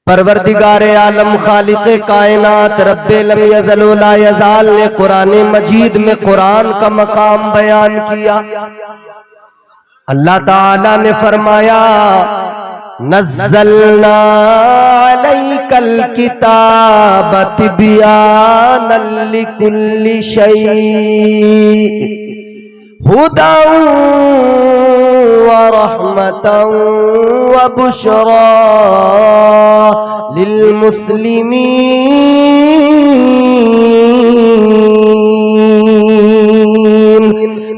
परवरदिगारे आलम खालिक़े कायनात रब्बे लम यज़ल व ला यज़ाल ने कुरान मजीद में कुरान का मकाम बयान किया। अल्लाह ताला ने फरमाया नज़्ज़लना अलैकल किताब तिब्यानन लिकुल्लि शै हुदन व रहमतन व बुशरा लिल मुस्लिमीन।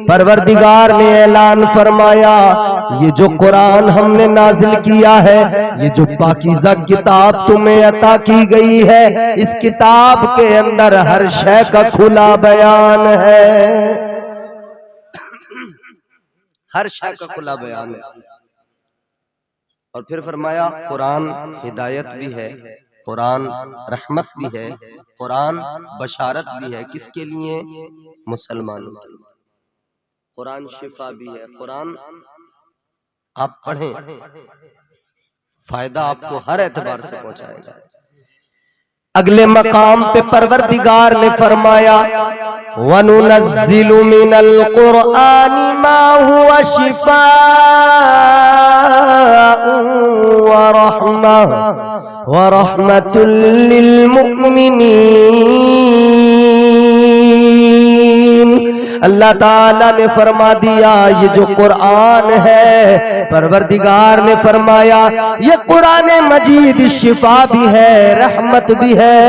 परवरदिगार ने ऐलान फरमाया ये जो कुरान हमने नाजिल किया है, ये जो पाकीज़ा किताब तुम्हें अता की गई है, इस किताब के अंदर हर शय का खुला बयान है, हर शय का खुला बयान है। और फिर फरमाया कुरान हिदायत भी है, कुरान रहमत भी है, कुरान बशारत भी है। किसके लिए? मुसलमानों के लिए। कुरान शिफा भी है। कुरान आप पढ़ें, फायदा आपको हर एतबार से पहुंचाएगा। अगले मकाम पे परवरदिगार ने फरमाया वनुनज़्ज़िलु मिनल कुरआनि मा हुवा शिफाअन व रहमतुल लिल मुमिनीन। अल्लाह ताला ने फरमा दिया ये जो कुरान है, परवरदिगार ने फरमाया ये कुरान मजीद शिफा भी है, रहमत भी है।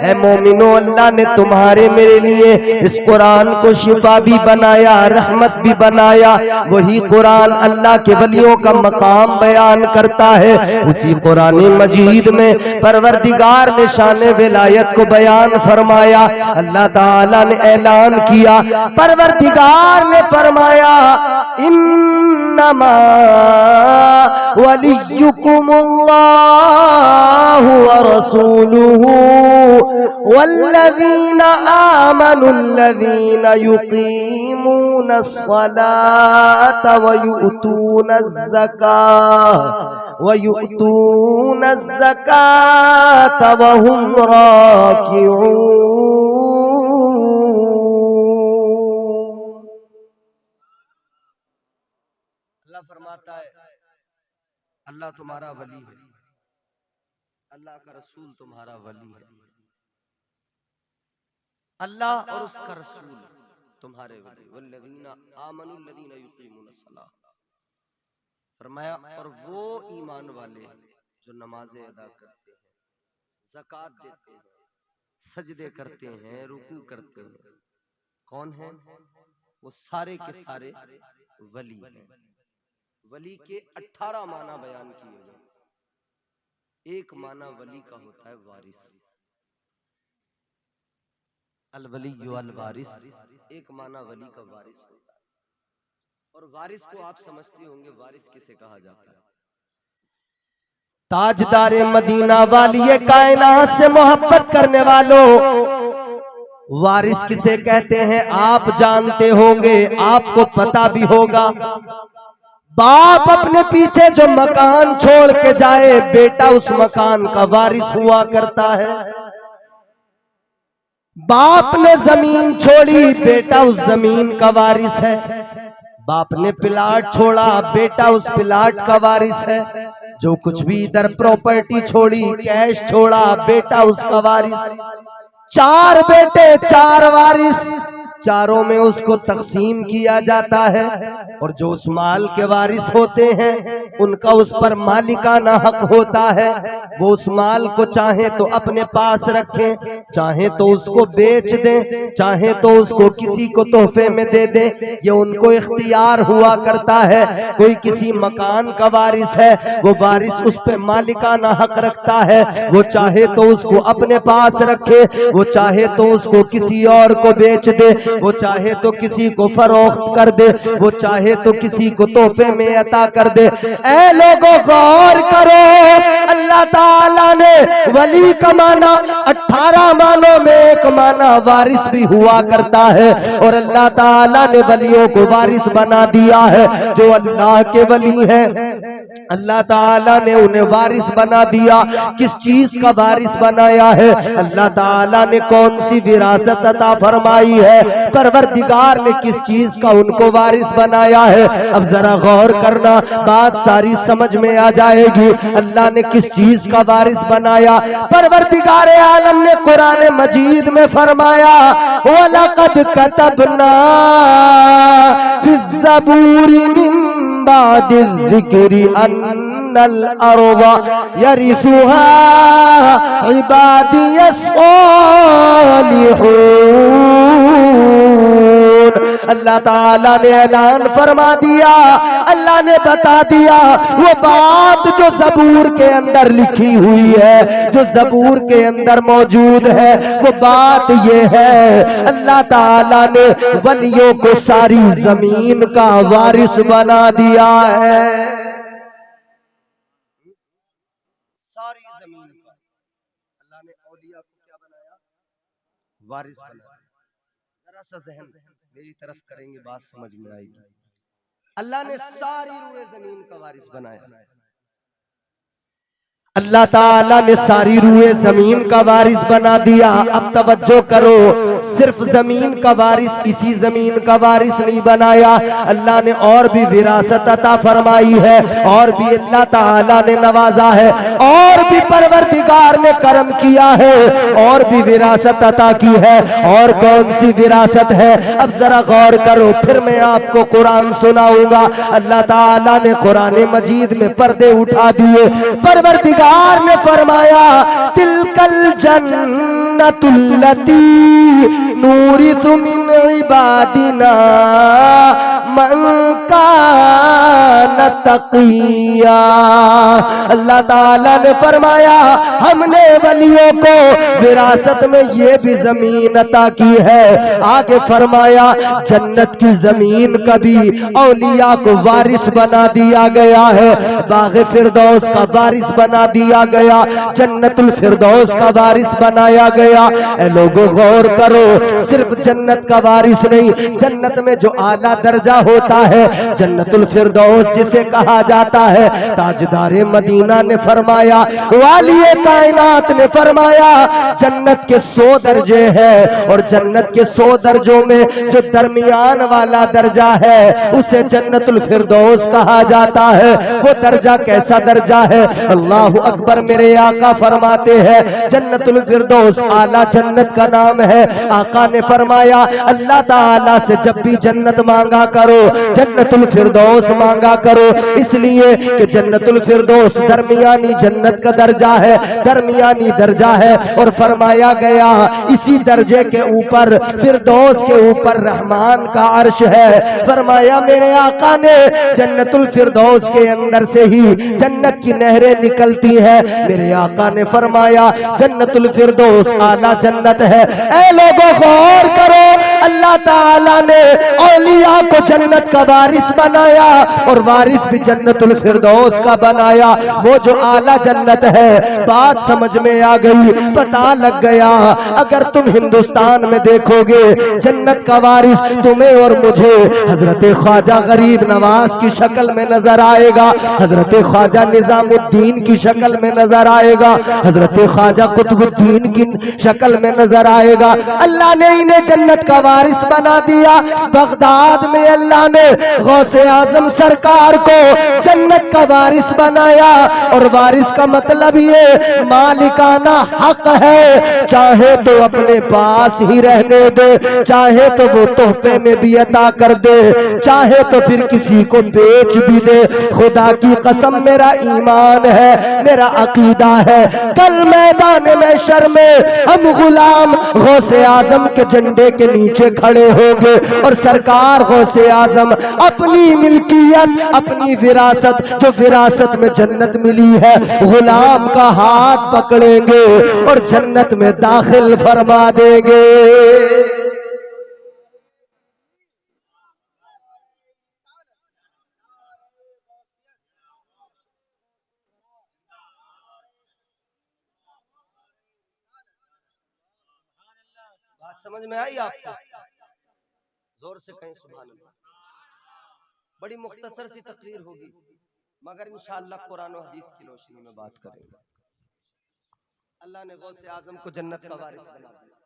ऐ मोमिनो, अल्लाह ने तुम्हारे मेरे लिए इस कुरान को शिफा भी बनाया, रहमत भी बनाया। वही कुरान अल्लाह के वलियों का मकाम बयान करता है। उसी कुरान मजीद में परवरदिगार ने शान विलायत को बयान फरमाया। अल्लाह ताला ने ऐलान किया, परवरदिगार ने फरमाया इन्नमा वलियुकुमुल्लाहु व रसूलुहु वल्लज़ीना आमनुल्लज़ीना युक़ीमूनस्सलाता व यु'तूनज़्ज़काता व हुम राकिऊन। फरमाता है अल्लाह तुम्हारा वली है, अल्लाह का रसूल तुम्हारा वली है, अल्लाह और उसका रसूल तुम्हारे वली। वल्लज़ीना आमनुल्लज़ीना युक़ीमूनस्सलाह, फरमाया और वो ईमान वाले जो नमाजें अदा करते हैं, ज़कात देते हैं, सजदे करते हैं, रुकू करते हैं। कौन है वो? सारे के सारे वली हैं। वली के 18 माना बयान किए गए। एक माना वली का होता है वारिस, अल वली अल वारिस। एक माना वली का वारिस होता है। और वारिस को आप समझते होंगे, वारिस किसे कहा जाता है? ताजदारे मदीना वाली कायनात से मोहब्बत करने वालों, वारिस किसे कहते हैं आप जानते होंगे, आपको पता भी होगा। बाप अपने पीछे जो मकान छोड़ के जाए, बेटा उस मकान का वारिस हुआ करता है। बाप ने जमीन छोड़ी, बेटा उस जमीन का वारिस है। बाप ने प्लाट छोड़ा, बेटा उस प्लाट का वारिस है। जो कुछ भी इधर प्रॉपर्टी छोड़ी, कैश छोड़ा, बेटा उसका वारिस। 4 बेटे 4 वारिस, चारों में उसको तकसीम किया जाता है। और जो उस माल के वारिस होते हैं उनका उस पर मालिकाना हक होता है। वो उस माल को चाहे तो अपने पास रखें, चाहे तो उसको बेच दें, चाहे तो उसको किसी को तोहफे में दे दें, ये उनको इख्तियार हुआ करता है। कोई किसी मकान का वारिस है, वो वारिस उस पे मालिकाना हक रखता है। वो चाहे तो उसको अपने पास रखे, वो चाहे तो उसको किसी और को बेच दे, वो चाहे तो किसी को फरोख्त कर दे, वो चाहे तो किसी को तोहफे में अता कर दे। ऐ लोगों गौर करो, अल्लाह ताला ने वली का माना 18 मानों में एक माना वारिस भी हुआ करता है, और अल्लाह ताला ने वलियों को वारिस बना दिया है। जो अल्लाह के वली हैं अल्लाह ताला ने उन्हें वारिस बना दिया। किस चीज का वारिस बनाया है? अल्लाह ताला ने कौन सी विरासत अता फरमाई है? परवरदिगार ने किस चीज का उनको वारिस बनाया है? अब जरा गौर करना, बात सारी समझ में आ जाएगी। अल्लाह ने किस चीज का वारिस बनाया? परवरदिगार आलम ने कुरान मजीद में फरमाया, वलक़द कतबना फिज़ ज़बूरि मिन बादिज़ ज़िक्रि अन्नल अर्ज़ यरिसुहा इबादियस सालिहून। अल्लाह ताला ने ऐलान फरमा दिया, अल्लाह ने बता दिया वो बात जो ज़बूर के अंदर लिखी हुई है, जो ज़बूर के अंदर मौजूद है, वो बात ये है अल्लाह ताला ने वलियों को सारी जमीन का वारिस बना दिया है। सारी जमीन का अल्लाह ने औलिया को क्या बनाया? वारिस बनाया। जरा सा जहन मेरी तरफ करेंगे, बात समझ में आएगी। अल्लाह ने सारी रूए जमीन का वारिस बनाया। अल्लाह ताला ने सारी रूए जमीन का वारिस बना दिया। अब तवज्जो करो, सिर्फ जमीन का वारिस, इसी जमीन का वारिस नहीं बनाया, अल्लाह ने और भी विरासत अता फरमाई है, और भी अल्लाह ताला ने नवाजा है, और भी परवरदिगार ने करम किया है, और भी विरासत अता की है। और कौन सी विरासत है? अब जरा गौर करो, फिर मैं आपको कुरान सुनाऊंगा। अल्लाह ताला ने कुरान मजीद में पर्दे उठा दिए। परवरदिगार ने फरमाया, तिलकल जन्नतुल्लती नूरिसु मिन इबादिना मन कान तकिया। अल्लाह ताला ने फरमाया, हमने वलियों को विरासत में ये भी जमीन अता की है। आगे फरमाया, जन्नत की जमीन कभी औलिया को वारिस बना दिया गया है। बाग़े फिरदौस का वारिस बना दिया गया, जन्नतुल फिरदौस का वारिस बनाया गया। ए लोगों गौर करो, सिर्फ जन्नत का वारिस नहीं, जन्नत में जो आला दर्जा होता है, जन्नतुल फिरदौस जिसे कहा जाता है, ताजदारे मदीना ने फरमाया, वालिए कायनात ने फरमाया, जन्नत के 100 दर्जे हैं, और जन्नत के 100 दर्जों में जो दरमियान वाला दर्जा है उसे जन्नतुल फिरदौस कहा जाता है। वो दर्जा कैसा दर्जा है? अल्लाह अकबर, मेरे आका फरमाते हैं, जन्नतुल फिरदौस आला जन्नत का नाम है। आका ने फरमाया, अल्लाह ताला से जब भी जन्नत मांगा करो, जन्नतुल फिरदौस मांगा करो, इसलिए कि जन्नतुल फिरदौस दरमियानी जन्नत का दर्जा है, दरमियानी दर्जा है। और फरमाया गया, इसी दर्जे के ऊपर, फिरदौस के ऊपर रहमान का अर्श है। फरमाया, मेरे आका ने जन्नतुल फिरदौस के अंदर से ही जन्नत की नहरें निकलती है। मेरे आका ने फरमाया, जन्नतुल फिरदौस आला जन्नत है। ऐ लोगों गौर करो, अल्लाह ताला ने औलिया को जन्नत का वारिस बनाया, और वारिस भी जन्नतुल फिरदौस का बनाया, वो जो आला जन्नत है। बात समझ में आ गई, पता लग गया। अगर तुम हिंदुस्तान में देखोगे, जन्नत का वारिस तुम्हें और मुझे हजरत ख्वाजा गरीब नवाज की शक्ल में नजर आएगा, हजरत ख्वाजा निजामुद्दीन की शक्ल में नजर आएगा, हजरत ख्वाजा कुतुबुद्दीन की शक्ल में नजर आएगा। अल्लाह ने इन्हें जन्नत का वारिस बना दिया। बगदाद में अल्लाह ने गौसे आजम सरकार को जन्नत का वारिस बनाया, और वारिस का मतलब ये मालिकाना हक है, चाहे तो अपने पास ही रहने दे, चाहे तो वो तोहफे में भी अता कर दे, चाहे तो फिर किसी को बेच भी दे। खुदा की कसम, मेरा ईमान है, मेरा अकीदा है, कल मैदान महशर में हम गुलाम गौसे आजम के झंडे के नीचे खड़े होंगे, और सरकार गौसे आजम अपनी मिल्कियत, अपनी विरासत, जो विरासत में जन्नत मिली है, गुलाम का हाथ पकड़ेंगे और जन्नत में दाखिल फरमा देंगे। बात समझ में आई आपको? जोर से कहें सुभान अल्लाह। बड़ी मुख्तसर सी तकरीर होगी, मगर इंशाअल्लाह कुरान और हदीस की रोशनी में बात करेंगे। अल्लाह ने गौसे आजम को जन्नत का वारिस बना दिया,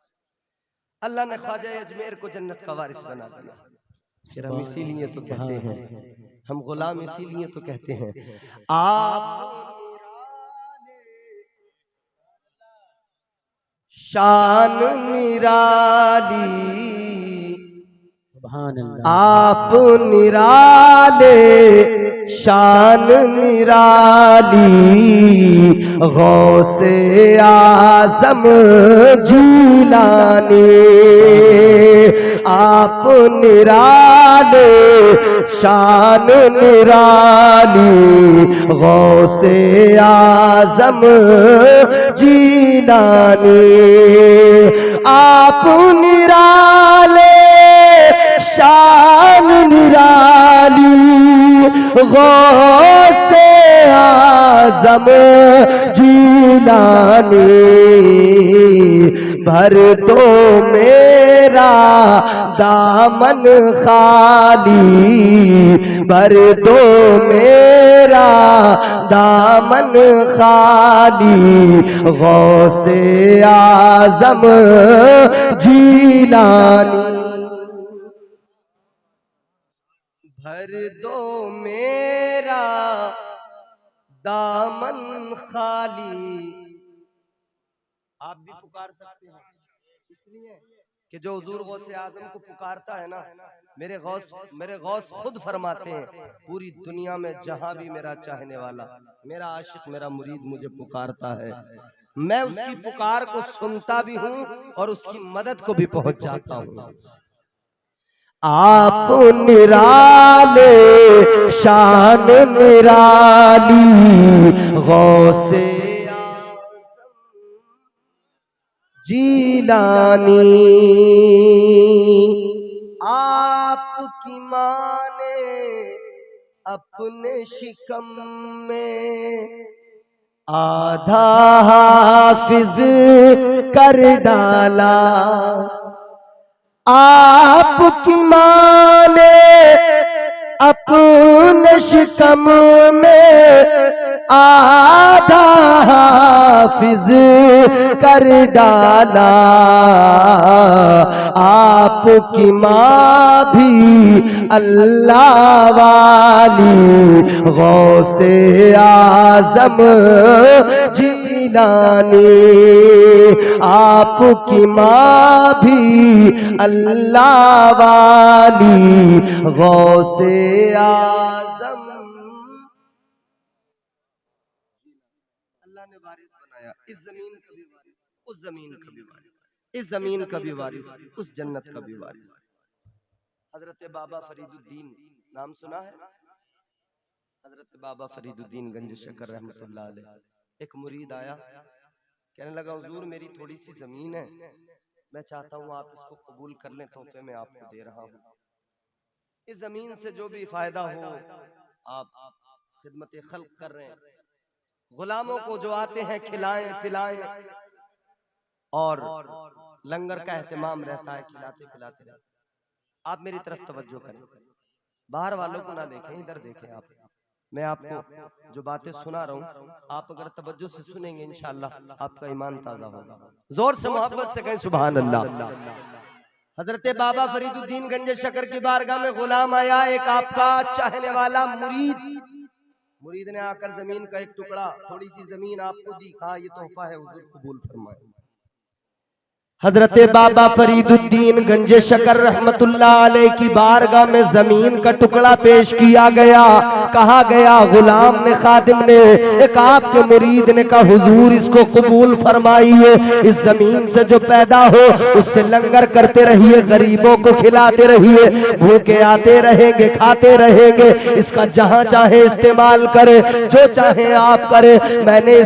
अल्लाह ने ख्वाजा अजमेर को जन्नत का वारिस बना दिया। फिर हम इसीलिए तो कहते हैं, हम गुलाम इसीलिए तो कहते हैं, आप शान निराली, आप निराले शान निराली, गौसे आजम जीलानी, आप निराले शान निराली, गौसे आजम जीलानी, आप निराले शान निराली, गौसे आजम जीलानी, भर दो मेरा दामन खाली, भर दो मेरा दामन खाली, गौसे आजम जीलानी, भर दो मेरा दामन खाली। आप भी पुकार सकते हैं, इसलिए कि जो हुजूर गौसे आजम को पुकारता है ना, मेरे गौस खुद फरमाते हैं, पूरी दुनिया में जहां भी मेरा चाहने वाला, मेरा आशिक, मेरा मुरीद मुझे पुकारता है, मैं उसकी पुकार को सुनता भी हूं और उसकी मदद को भी पहुंच जाता हूं। आप निराले शान निराली, गौसे जीलानी, आपकी माने अपने शिकम में आधा हाफिज कर डाला, आपकी माने अपने शिकम में आधा हाफिज कर डाला, आपकी माँ भी अल्लाह वाली, गौसे आजम जीलानी, आपकी माँ भी अल्लाह वाली, गौसे आजम। अल्लाह ने वारिस बनाया, इस जमीन का भी वारिस, उस जमीन का भी वारिस, इस जमीन का भी वारिस, उस जन्नत का भी वारिस। हजरत बाबा फरीदुद्दीन नाम सुना है? हजरत बाबा फरीदुद्दीन गंज शकर रहमतुल्लाह अलैह, एक मुरीद आया, कहने लगा हुजूर मेरी थोड़ी सी जमीन है, मैं चाहता हूँ आप इसको कबूल कर लें, तोहफे में आपको दे रहा हूँ, इस जमीन से जो भी फायदा हो आप खिदमत खल्क कर रहे हैं, गुलामों को जो आते हैं खिलाएं पिलाएं, और लंगर का एहतमाम रहता है, खिलाते पिलाते रहते। आप मेरी तरफ तवज्जो करें, बाहर वालों को ना देखें, इधर देखें। आप, मैं आपको जो बातें सुना रहा हूँ, आप अगर तवज्जो से सुनेंगे इंशाअल्लाह आपका ईमान ताजा होगा। जोर से मोहब्बत से कहें सुभान अल्लाह। हजरत बाबा फरीदुद्दीन गंज शकर की बारगाह में गुलाम आया, एक आपका चाहने वाला मुरीद ने आकर जमीन का एक टुकड़ा, थोड़ी सी जमीन आपको दी, कहा ये तोहफा है, हुजूर कबूल फरमाए। हजरत बाबा फरीदुद्दीन गंज शकर रहमतुल्लाह अलैह की बारगाह में जमीन का टुकड़ा पेश किया गया। कहा गया, गुलाम ने, खादिम ने, एक आपके मुरीद ने कहा हुजूर इसको कबूल फरमाइए, इस जमीन से जो पैदा हो उससे लंगर करते रहिए, गरीबों को खिलाते रहिए, भूखे आते रहेंगे खाते रहेंगे, इसका जहां चाहे इस्तेमाल करे, जो चाहे आप करे। मैंने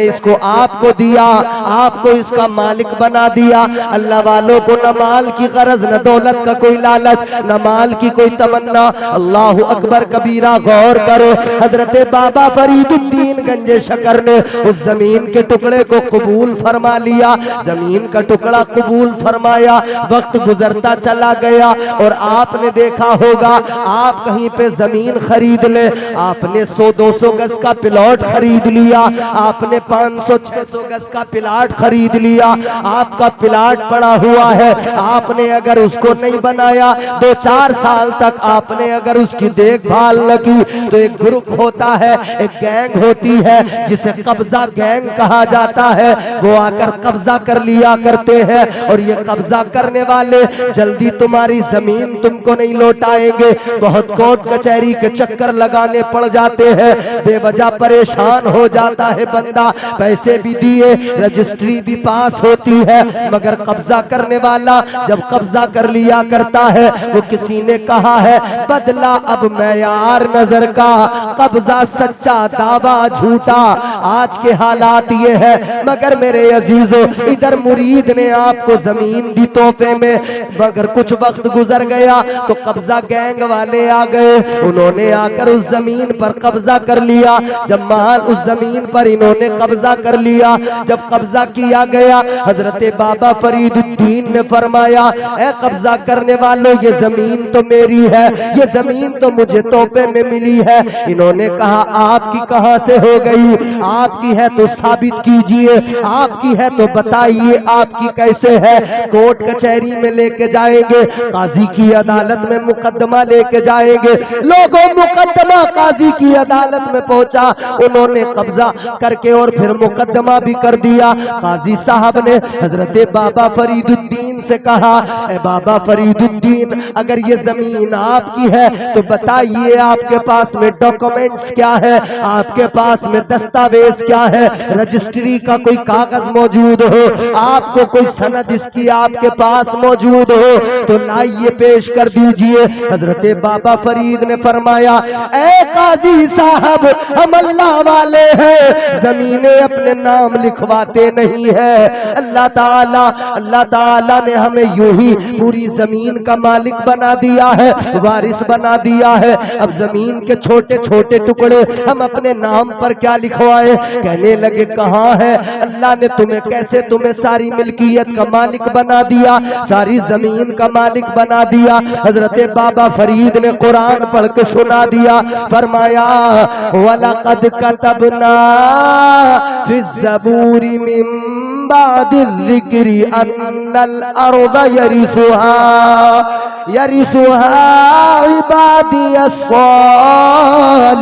इसको आपको दिया, आपको इसका मालिक बना दिया, दिया। अल्लाह वालों को न माल की गरज, न दौलत का कोई लालच, न माल की कोई तमन्ना। अल्लाह अकबर कबीरा, गौर करो। हजरत बाबा फरीदुद्दीन गंजे शकर ने उस जमीन के टुकड़े को कबूल फरमा लिया, जमीन का टुकड़ा कबूल फरमाया। वक्त गुजरता चला गया और आपने देखा होगा, आप कहीं पे जमीन खरीद ले, आपने 100-200 गज का प्लॉट खरीद लिया, आपने 500-600 गज का प्लॉट खरीद लिया, आपका प्लॉट पड़ा हुआ है, आपने अगर उसको नहीं बनाया, 2-4 साल तक आपने अगर उसकी देखभाल न की, तो एक ग्रुप होता है, एक गैंग होती है जिसे कब्जा गैंग कहा जाता है, वो आकर कब्जा कर लिया करते हैं। और ये कब्जा करने वाले जल्दी तुम्हारी जमीन तुमको नहीं लौटाएंगे, बहुत कोर्ट कचहरी के चक्कर लगाने पड़ जाते हैं, बेवजह परेशान हो जाता है बंदा, पैसे भी दिए, रजिस्ट्री भी पास होती है, मगर कब्जा करने वाला जब कब्जा कर लिया करता है, वो किसी ने कहा है बदला अब मैयार नजर का, कब्जा सच्चा दावा झूठा। आज के हालात ये है, मगर मेरे अजीजों इधर मुरीद ने आपको जमीन दी तोहफे में, मगर कुछ वक्त गुजर गया तो कब्जा गैंग वाले आ गए, उन्होंने आकर उस जमीन पर कब्जा कर लिया। जब माल उस जमीन पर इन्होंने कब्जा कर लिया, जब कब्जा किया गया, हजरत बाबा फरीदुद्दीन ने फरमाया, ए कब्जा करने वालों, ये जमीन तो मेरी है, ये जमीन तो मुझे तोहफे में मिली है। इन्होंने कहा आपकी कहां से हो गई, आपकी है तो साबित कीजिए, आपकी है तो बताइए आपकी कैसे है। कोर्ट कचहरी में लेके जाएंगे, काजी की अदालत में मुकदमा लेके जाएंगे। लोगों, मुकदमा काजी की अदालत में पहुंचा, उन्होंने कब्जा करके और फिर मुकदमा भी कर दिया। काजी साहब ने हजरत बाबा फरीदुद्दीन से कहा, ए बाबा फरीदुद्दीन, अगर ये जमीन आपकी है तो बताइए आपके पास में डॉक्यूमेंट्स क्या है, आपके पास में दस्तावेज क्या है, रजिस्ट्री का कोई कागज मौजूद हो, आपको कोई सनद इसकी आपके पास मौजूद हो तो लाइए पेश कर दीजिए। हजरत बाबा फरीद ने फरमाया, ए काजी साहब, हम अल्लाह वाले हैं, जमीनें अपने नाम लिखवाते नहीं है। अल्लाह ताला ने हमें यूं ही पूरी जमीन का मालिक बना दिया है, वारिस बना दिया है। अब जमीन के छोटे छोटे टुकड़े हम अपने नाम पर क्या लिखवाए। कहने लगे कहाँ है, अल्लाह ने तुम्हें कैसे तुम्हें सारी मिल्कियत का मालिक बना दिया, सारी जमीन का मालिक बना दिया। हजरत बाबा फरीद ने कुरान पढ़ के सुना दिया, फरमाया वलक़द कतबना फिज़ ज़बूरी मिन बादिल ज़िक्री अन्नल अर्ज़ यरिसुहा इबादियस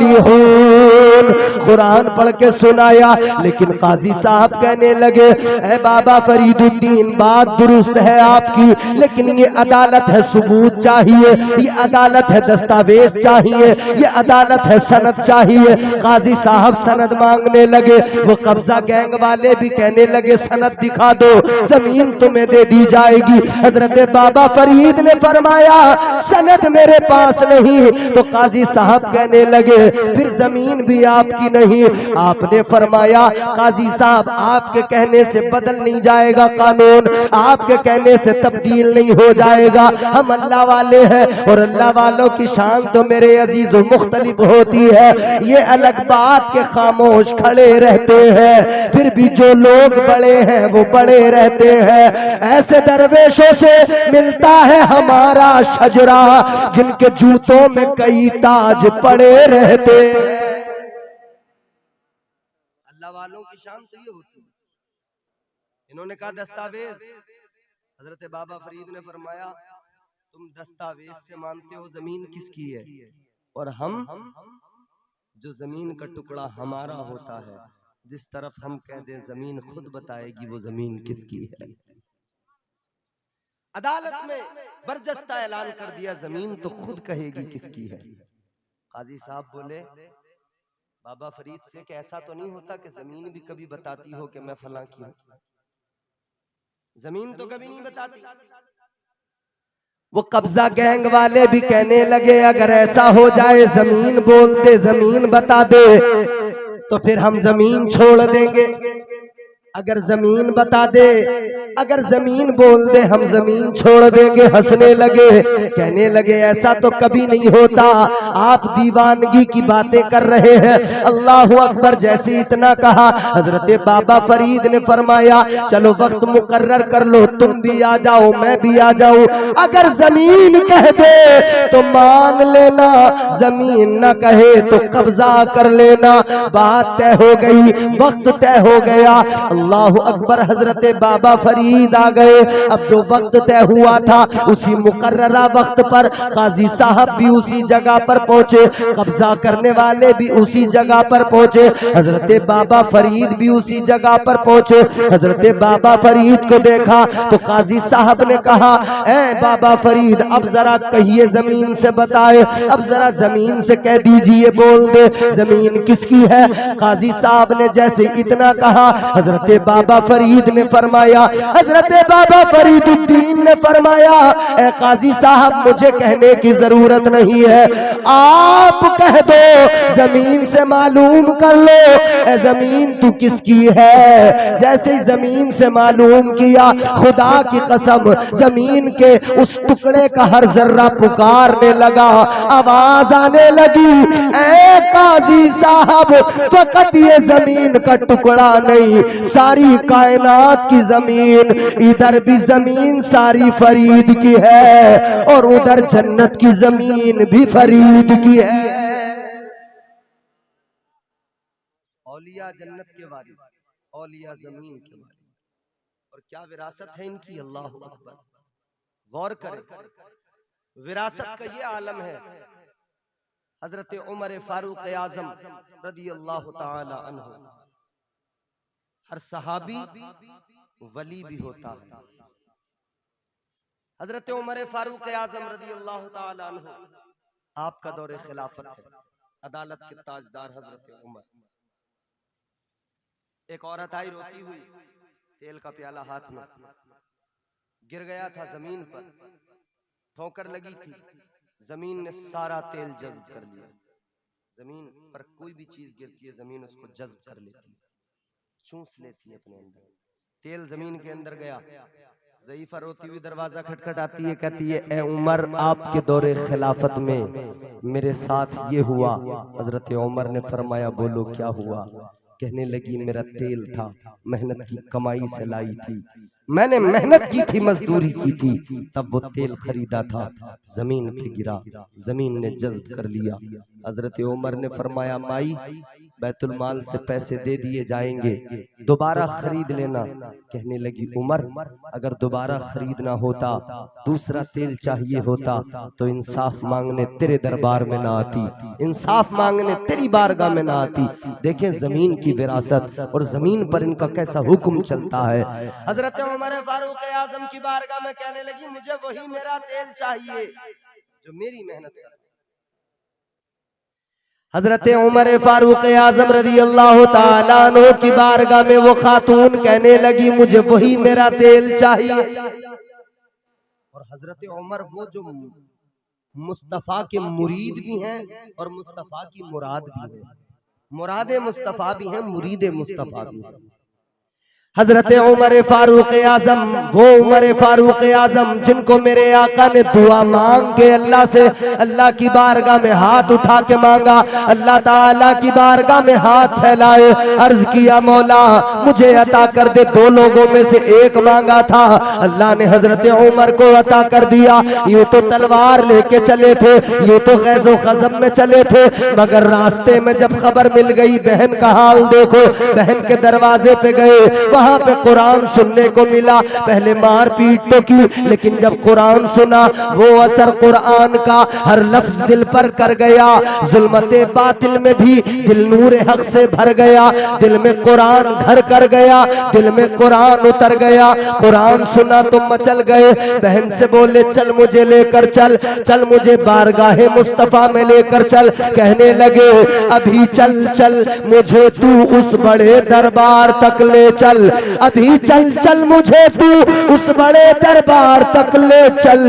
सालिहून। कुरान पढ़ के सुनाया, लेकिन काजी साहब कहने लगे, ए बाबा फरीदुद्दीन, बात दुरुस्त है आपकी, लेकिन ये अदालत है, सबूत चाहिए, ये अदालत है, दस्तावेज चाहिए, ये अदालत है, सनद चाहिए। काजी साहब सनद मांगने लगे, वो कब्जा गैंग वाले भी कहने लगे सनद दिखा दो, जमीन तुम्हें दे दी जाएगी। हजरत बाबा फरीद ने फरमाया सनद मेरे पास नहीं, तो काजी साहब कहने लगे फिर जमीन भी आपकी नहीं। आपने फरमाया काजी साहब, आपके कहने से बदल नहीं जाएगा कानून, आपके कहने से तब्दील नहीं हो जाएगा, हम अल्लाह वाले हैं और अल्लाह वालों की शान तो मेरे अजीजों मुख्तलिफ होती है। ये अलग बात के खामोश खड़े रहते हैं, फिर भी जो लोग बड़े हैं वो बड़े रहते हैं। ऐसे दरवेशों से मिलता है हमारा शजरा, जिनके जूतों में कई ताज पड़े रहते हैं। अल्लाह वालों की शान तो ये होती है। इन्होंने कहा दस्तावेज, हजरत बाबा फरीद ने फरमाया तुम दस्तावेज से मानते हो जमीन किसकी है, और हम जो जमीन का टुकड़ा हमारा होता है, जिस तरफ हम कह दें जमीन खुद बताएगी वो जमीन किसकी है। अदालत में बरजस्ता ऐलान कर दिया, जमीन तो खुद कहेगी किसकी है। काजी साहब बोले बाबा फरीद से कि ऐसा तो नहीं होता कि जमीन भी कभी बताती हो कि मैं फलां की हूं, जमीन तो कभी नहीं बताती। वो कब्जा गैंग वाले भी कहने लगे अगर ऐसा हो जाए, जमीन बोल दे, जमीन बता दे, तो फिर हम जमीन छोड़ देंगे। अगर जमीन बता दे, अगर जमीन बोल दे हम जमीन छोड़ देंगे, हंसने लगे, कहने लगे ऐसा तो कभी नहीं होता, आप दीवानगी की बातें कर रहे हैं। अल्लाह अकबर। जैसे इतना कहा, हजरत बाबा फरीद ने फरमाया चलो वक्त मुकर्रर कर लो, तुम भी आ जाओ मैं भी आ जाऊं। अगर जमीन कह दे तो मान लेना, जमीन न कहे तो कब्जा कर लेना। बात तय हो गई, वक्त तय हो गया। अल्लाह अकबर। हजरत बाबा फरीद आ गए। अब जो वक्त तय हुआ था उसी मुकर्ररा वक्त पर काजी साहब भी उसी जगह पर पहुंचे, कब्जा करने वाले भी उसी जगह पर पहुंचे, हजरत बाबा फरीद भी उसी जगह पर पहुंचे। हजरत बाबा फरीद को देखा तो काजी साहब ने कहा ऐ बाबा फरीद अब जरा कहिए, जमीन से बताए, अब जरा जमीन से कह दीजिए, बोल दे जमीन किसकी है। काजी साहब ने जैसे इतना कहा, हजरत बाबा फरीद ने फरमाया, हजरत बाबा फरीदुद्दीन ने फरमाया ए काजी साहब मुझे कहने की जरूरत नहीं है, आप कह दो, जमीन से मालूम कर लो ए जमीन तू किसकी है। जैसे जमीन से मालूम किया, खुदा की कसम जमीन के उस टुकड़े का हर जर्रा पुकारने लगा, आवाज आने लगी ए काजी साहब फकत ये जमीन का टुकड़ा नहीं, सारी कायनात की जमीन, इधर भी जमीन सारी फरीद की है और उधर जन्नत की जमीन भी फरीद की है। औलिया जन्नत के वारिस, औलिया जमीन के वारिस, और क्या विरासत है इनकी। अल्लाह अकबर। गौर करें, विरासत का ये आलम है। हजरत उमर फारूक आजम रदी अल्लाह ताला अन्हु, हर सहाबी वली भी होता है। हजरत उमर फारूक आजम रदी अल्लाह ताला अन्हु, आपका दौरे खिलाफत है, अदालत के ताजदार हजरत उमर। एक औरत आई रोती हुई, तेल का प्याला हाथ में, गिर गया था जमीन पर, ठोकर लगी थी, जमीन ने सारा तेल जज्ब कर लिया। जमीन पर कोई भी चीज गिरती है जमीन उसको जज्ब कर लेती है, चूस लेती है अपने अंदर। तेल जमीन के अंदर गया, ज़ईफा रोती हुई दरवाजा खटखटाती है, कहती है ए उमर आपके दौरे खिलाफत में मेरे साथ ये हुआ। हजरत उमर ने फरमाया बोलो क्या हुआ। कहने लगी मेरा तेल था, मेहनत की कमाई से लाई थी, मैंने मेहनत की थी, मजदूरी की थी, तब वो तेल खरीदा था, जमीन पे गिरा, जमीन ने जज्ब कर लिया। हजरत उमर ने फरमाया माई बैतुल माल से पैसे दे दिए जाएंगे, दोबारा खरीद लेना। कहने लगी उमर अगर दोबारा खरीदना होता, दूसरा तेल चाहिए होता तो इंसाफ मांगने तेरे दरबार में ना आती, इंसाफ मांगने तेरी बारगाह में ना आती। देखें जमीन की विरासत और जमीन पर इनका कैसा हुक्म चलता है। हजरत उमर फारूक आजम की बारगाह में कहने लगी मुझे वही मेरा तेल चाहिए जो मेरी मेहनत का। हजरत उमर फारूक आजम रजी अल्लाह ताला अन्हु की बारगाह में वो खातून कहने लगी मुझे वही मेरा तेल चाहिए। और हजरत उमर वो जो मुस्तफा के मुरीद भी हैं और मुस्तफा की मुराद भी है, मुराद मुस्तफा भी है, मुरीद मुस्तफा भी है। हजरत उमर फारूक आजम, वो उमर फारूक आजम जिनको मेरे आका ने दुआ मांग के अल्लाह से, अल्लाह की बारगाह में हाथ उठा के मांगा, अल्लाह ताला की बारगाह में हाथ फैलाए, अर्ज किया मौला मुझे अता कर दे। दो लोगों में से एक मांगा था, अल्लाह ने हजरत उमर को अता कर दिया। यूं तो तलवार लेके चले थे, यूं तो गैज़ो ख़ज़ब में चले थे, मगर रास्ते में जब खबर मिल गई बहन का हाल देखो, बहन के दरवाजे पे गए, वहां पे कुरान सुनने को मिला। पहले मार पीट तो की, लेकिन जब कुरान सुना वो असर कुरान का हर लफ्ज दिल पर कर गया। जुल्मते बातिल में भी दिल नूर हक से भर गया, दिल में कुरान घर कर गया, दिल में कुरान उतर गया। कुरान सुना तो मचल गए। बहन से बोले चल मुझे लेकर चल, चल मुझे बारगाहे मुस्तफा में लेकर चल। कहने लगे अभी चल चल मुझे तू उस बड़े दरबार तक ले चल अभी चल चल मुझे तू उस बड़े दरबार तक ले चल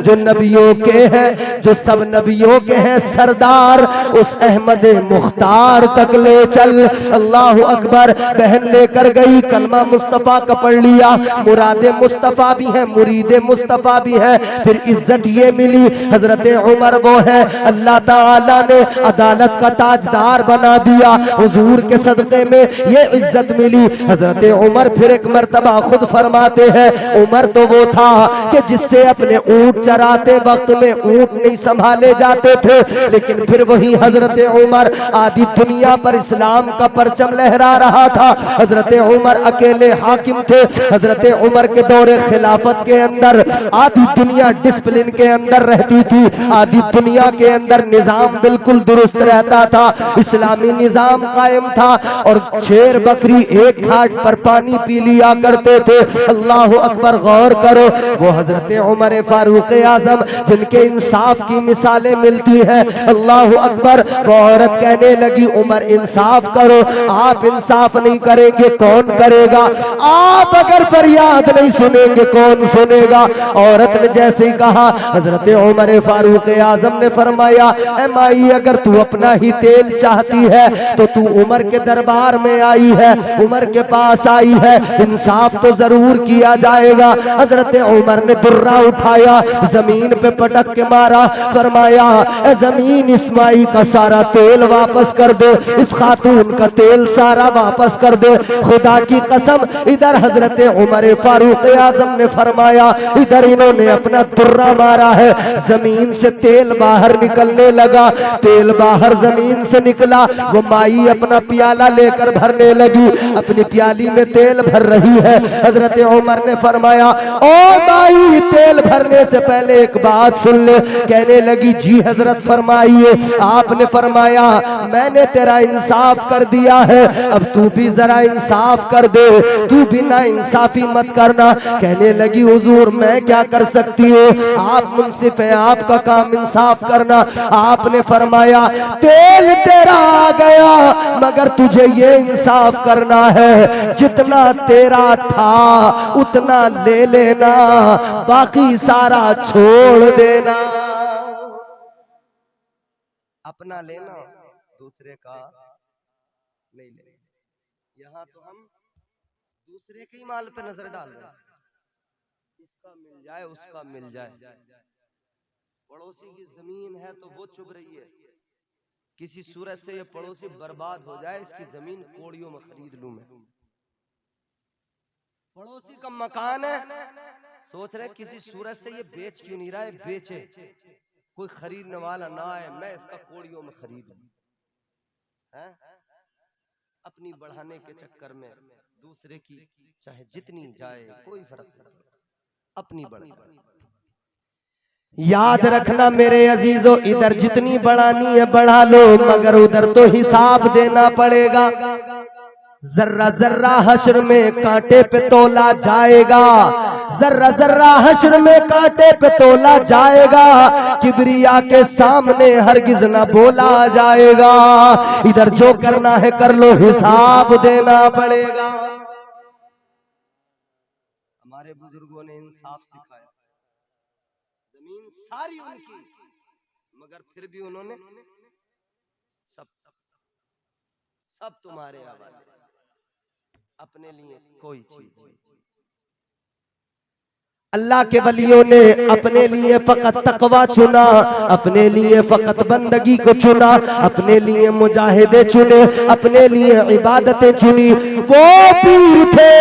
जो नबियों के हैं, जो सब नबियों के हैं सरदार, उस अहमद मुख्तार तक ले चल। अल्लाह अकबर। बहन लेकर गई, कलमा मुस्तफा का पढ़ लिया, मुरादे मुस्तफा भी है, मुरीदे मुस्तफा भी है। फिर इज्जत ये मिली, हजरत उमर वो है अल्लाह ताला ने अदालत का ताजदार बना दिया, हुजूर के सदके में ये इज्जत मिली। हजरत उमर फिर एक मर्तबा खुद फरमाते हैं, उमर तो वो था कि जिससे अपने ऊंट चराते वक्त में ऊंट नहीं संभाले जाते थे, लेकिन फिर वही हजरत उमर आदि दुनिया पर इस्लाम का परचम लहरा रहा था। हजरत उमर अकेले हाकिम थे। हजरत उमर के दौरे खिलाफत के अंदर आधी दुनिया डिसिप्लिन के अंदर रहती थी, आधी दुनिया के अंदर निजाम बिल्कुल दुरुस्त रहता था, इस्लामी निजाम कायम था और शेर बकरी एक घाट पर पानी पी लिया करते थे। अल्लाह अकबर। गौर करो, वो हजरत उमर फारूक आजम जिनके इंसाफ की मिसालें मिलती है। अल्लाह अकबर। वो औरत कहने लगी, उमर इंसाफ करो, आप इंसाफ नहीं करेंगे कौन करेगा, आप अगर फरियाद नहीं सुनेंगे कौन सुनेगा। औरत ने जैसे ही कहा, हजरत उमर फारूक आजम ने फरमाया, ए माई अगर तू अपना ही तेल चाहती है तो तू उमर के दरबार में आई है, उमर के पास आई है, इंसाफ तो जरूर किया जाएगा। हजरत उमर ने दुर्रा उठाया, जमीन पे पटक के मारा, फरमाया ए जमीन इस माई का सारा तेल वापस कर दे, इस खातून का तेल सारा वापस कर दे। खुदा की कसम, इधर हजरत उमर फारूक आजम ने फरमाया, इधर इन्होंने अपना दुर्रा मारा है, जमीन से तेल बाहर निकलने लगा, तेल बाहर जमीन से निकला। वो माई अपना प्याला लेकर भरने लगी, अपनी प्याली में तेल भर रही है। हजरत उमर ने फरमाया, ओ माई तेल भरने से पहले एक बात सुन ले। कहने लगी, जी हजरत फरमाइए। आपने फरमाया, मैंने तेरा इंसाफ कर दिया है, अब तू भी जरा इंसाफ कर दे, तू भी ना इंसाफी मत करना। कहने लगी, हुजूर मैं क्या कर सकती हूँ, आप मुंसिफ है, आपका काम इंसाफ करना। आपने फरमाया, तेल तेरा आ गया मगर तुझे ये इंसाफ करना है, जितना तेरा था उतना ले लेना, बाकी सारा छोड़ देना। अपना लेना, दूसरे का नहीं लेना। यहाँ तो हम दूसरे के ही माल पे नजर डाल रहे हैं, इसका मिल जाए उसका मिल जाए। पड़ोसी की जमीन है तो वो चुभ रही है, किसी सूरत से ये पड़ोसी बर्बाद हो जाए, इसकी जमीन कोड़ियों में खरीद लूं मैं। पड़ोसी का मकान है, सोच रहे किसी सूरत से ये बेच क्यों नहीं रहा है, बेचे, कोई खरीदने वाला ना आए, मैं इसका कोड़ियों में खरीद लूं। अपनी बढ़ाने के चक्कर में दूसरे की चाहे जितनी जाए कोई फर्क नहीं पड़ता, अपनी बढ़ा। याद रखना मेरे अजीजों, इधर जितनी बढ़ानी है बढ़ा लो, मगर उधर तो हिसाब देना पड़ेगा। जर्रा जर्रा हश्र में कांटे पे तोला जाएगा, जर्रा जर्रा हश्र में कांटे पे तोला जाएगा, किबरिया के सामने हरगिज ना बोला जाएगा। इधर जो करना है कर लो, हिसाब देना पड़ेगा। हमारे बुजुर्गों ने इंसाफ सिखाया, जमीन सारी उनकी, मगर फिर भी उन्होंने सब तुम्हारे हवाले, अपने लिए कोई चीज नहीं। अल्लाह के वलियों ने अपने लिए फकत तकवा चुना, अपने लिए फकत बंदगी को चुना, अपने लिए मुजाहिदे चुने, अपने लिए इबादतें चुनी। वो पीर थे,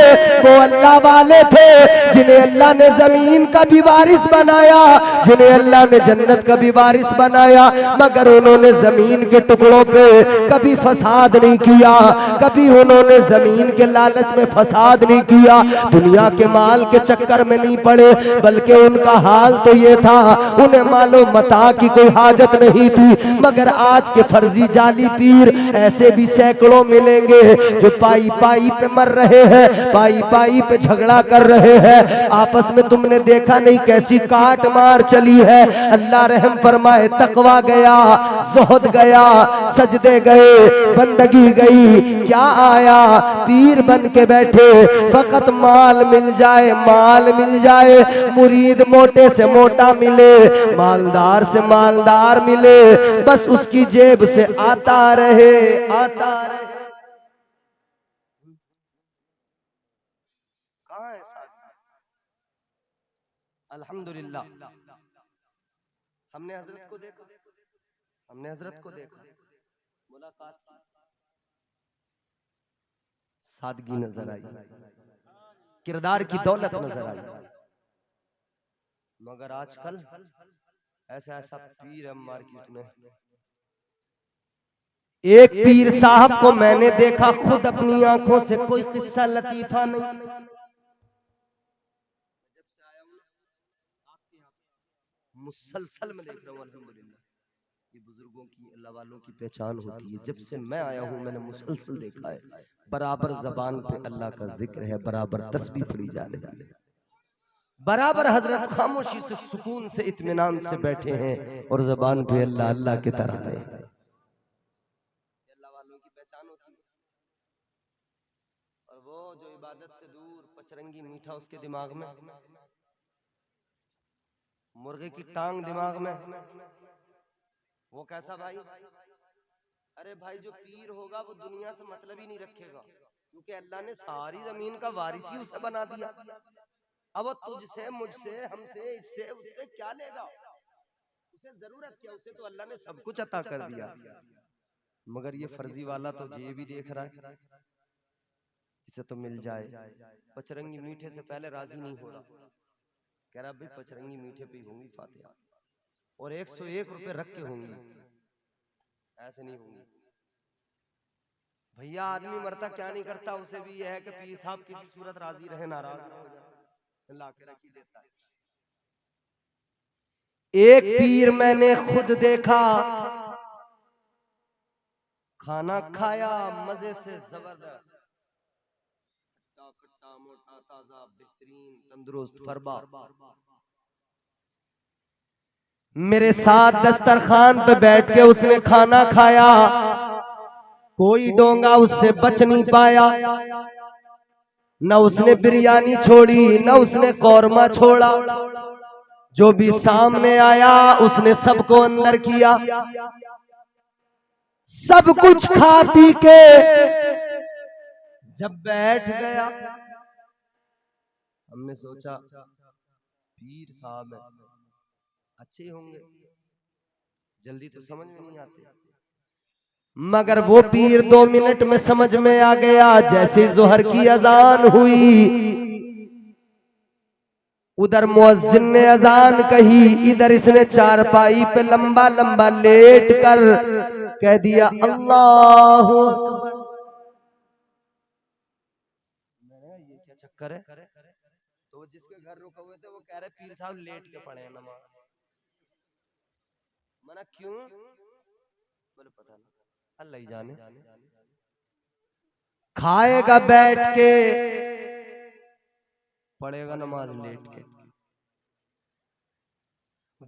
वो अल्लाह वाले थे, जिन्हें अल्लाह ने जमीन का भी वारिस बनाया, जिन्हें अल्लाह ने जन्नत का भी वारिस बनाया, मगर उन्होंने जमीन के टुकड़ों पे कभी फसाद नहीं किया, कभी उन्होंने जमीन के लालच में फसाद नहीं किया, दुनिया के माल के चक्कर में नहीं पड़े, पड़े, बल्कि उनका हाल तो ये था, उन्हें मालूम मता की कोई हाजत नहीं थी। मगर आज के फर्जी जाली पीर ऐसे भी सैकड़ों मिलेंगे जो पाई पाई पे मर रहे हैं, पाई पाई पे झगड़ा कर रहे हैं। आपस में तुमने देखा नहीं कैसी काट मार चली है। अल्लाह रहम फरमाए, तकवा गया, ज़ुहद गया, सजदे गए, बंदगी गई, क्या आया? पीर बन के बैठे, फकत माल मिल जाए, माल मिल जाए, मुरीद मोटे से मोटा मिले, मालदार से मालदार मिले, बस उसकी जेब से आता रहे, आता रहे। कहाँ है साथ? अल्हम्दुलिल्लाह हमने हजरत को देखा, हमने हजरत को देखा, मुलाकात की, सादगी नजर आई, किरदार की दौलत नजर आई। मगर आजकल ऐसा ऐसा पीर है मार्केट में। एक पीर साहब को मैंने देखा खुद अपनी आंखों से, कोई किस्सा लतीफा नहीं, मुसलसल में देख रहा हूँ। अल्हम्दुलिल्लाह ये बुजुर्गों की, अल्लाह वालों की पहचान होती है। जब से मैं आया हूँ मैंने मुसलसल देखा है, बराबर जबान पे अल्लाह का जिक्र है, बराबर तस्बीह पढ़ी जा रही है, बराबर हजरत खामोशी से सुकून से इत्मीनान से बैठे हैं और जबान पे अल्लाह अल्लाह के तराने। अल्लाह वालों की पहचान होती है। और वो जो इबादत से दूर, पचरंगी मीठा उसके दिमाग में, मुर्गे की टांग दिमाग में, वो कैसा भाई? अरे भाई जो पीर होगा वो दुनिया से मतलब ही नहीं रखेगा, क्योंकि अल्लाह ने सारी जमीन का वारिस ही उसे बना दिया। अब वो तुझसे, मुझसे, हमसे, इससे, उससे क्या लेगा? उसे जरूरत क्या? उसे तो अल्लाह ने सब कुछ अता कर दिया। मगर ये फर्जी वाला तो ये भी देख रहा है इसे तो मिल जाए। पचरंगी मीठे से पहले राजी नहीं हो रहा, कह रहा भाई पचरंगी मीठे पे ही होंगी फातिहा, और 101 रुपए रख के होंगी, ऐसे नहीं होंगी। भैया आदमी मरता क्या नहीं करता, उसे भी यह है कि पीर साहब किसी सूरत राजी रहे, नाराज ना हो जाए, ला के रख ही देता है। एक पीर मैंने खुद देखा, खाना खाया मजे से जबरदस्त, खट्टा खट्टा, मोटा ताजा, बेहतरीन, तंदुरुस्त, फरबा, मेरे साथ दस्तरखान पे बैठ के उसने खाना खाया, कोई डोंगा उससे बच नहीं पाया, न उसने बिरयानी छोड़ी, न उसने कौरमा छोड़ा, जो भी सामने आया उसने सबको अंदर किया। सब कुछ खा पी के जब बैठ गया, हमने सोचा पीर साहब अच्छे होंगे, जल्दी तो समझ में नहीं आते। मगर वो पीर 2 मिनट में समझ में आ गया। जैसे जोहर की अजान हुई, उधर मुअज्जिन ने अजान कही, इधर इसने चारपाई पे लंबा लंबा लेट कर कह दिया अल्लाहु अकबर। ये क्या चक्कर है? तो जिसके घर रुके हुए थे वो कह रहे पीर साहब लेट के पढ़े नमाज। मना क्यों? बोले पता नहीं, अल्लाह ही जाने। खाएगा बैठ के, पढ़ेगा नमाज लेट के।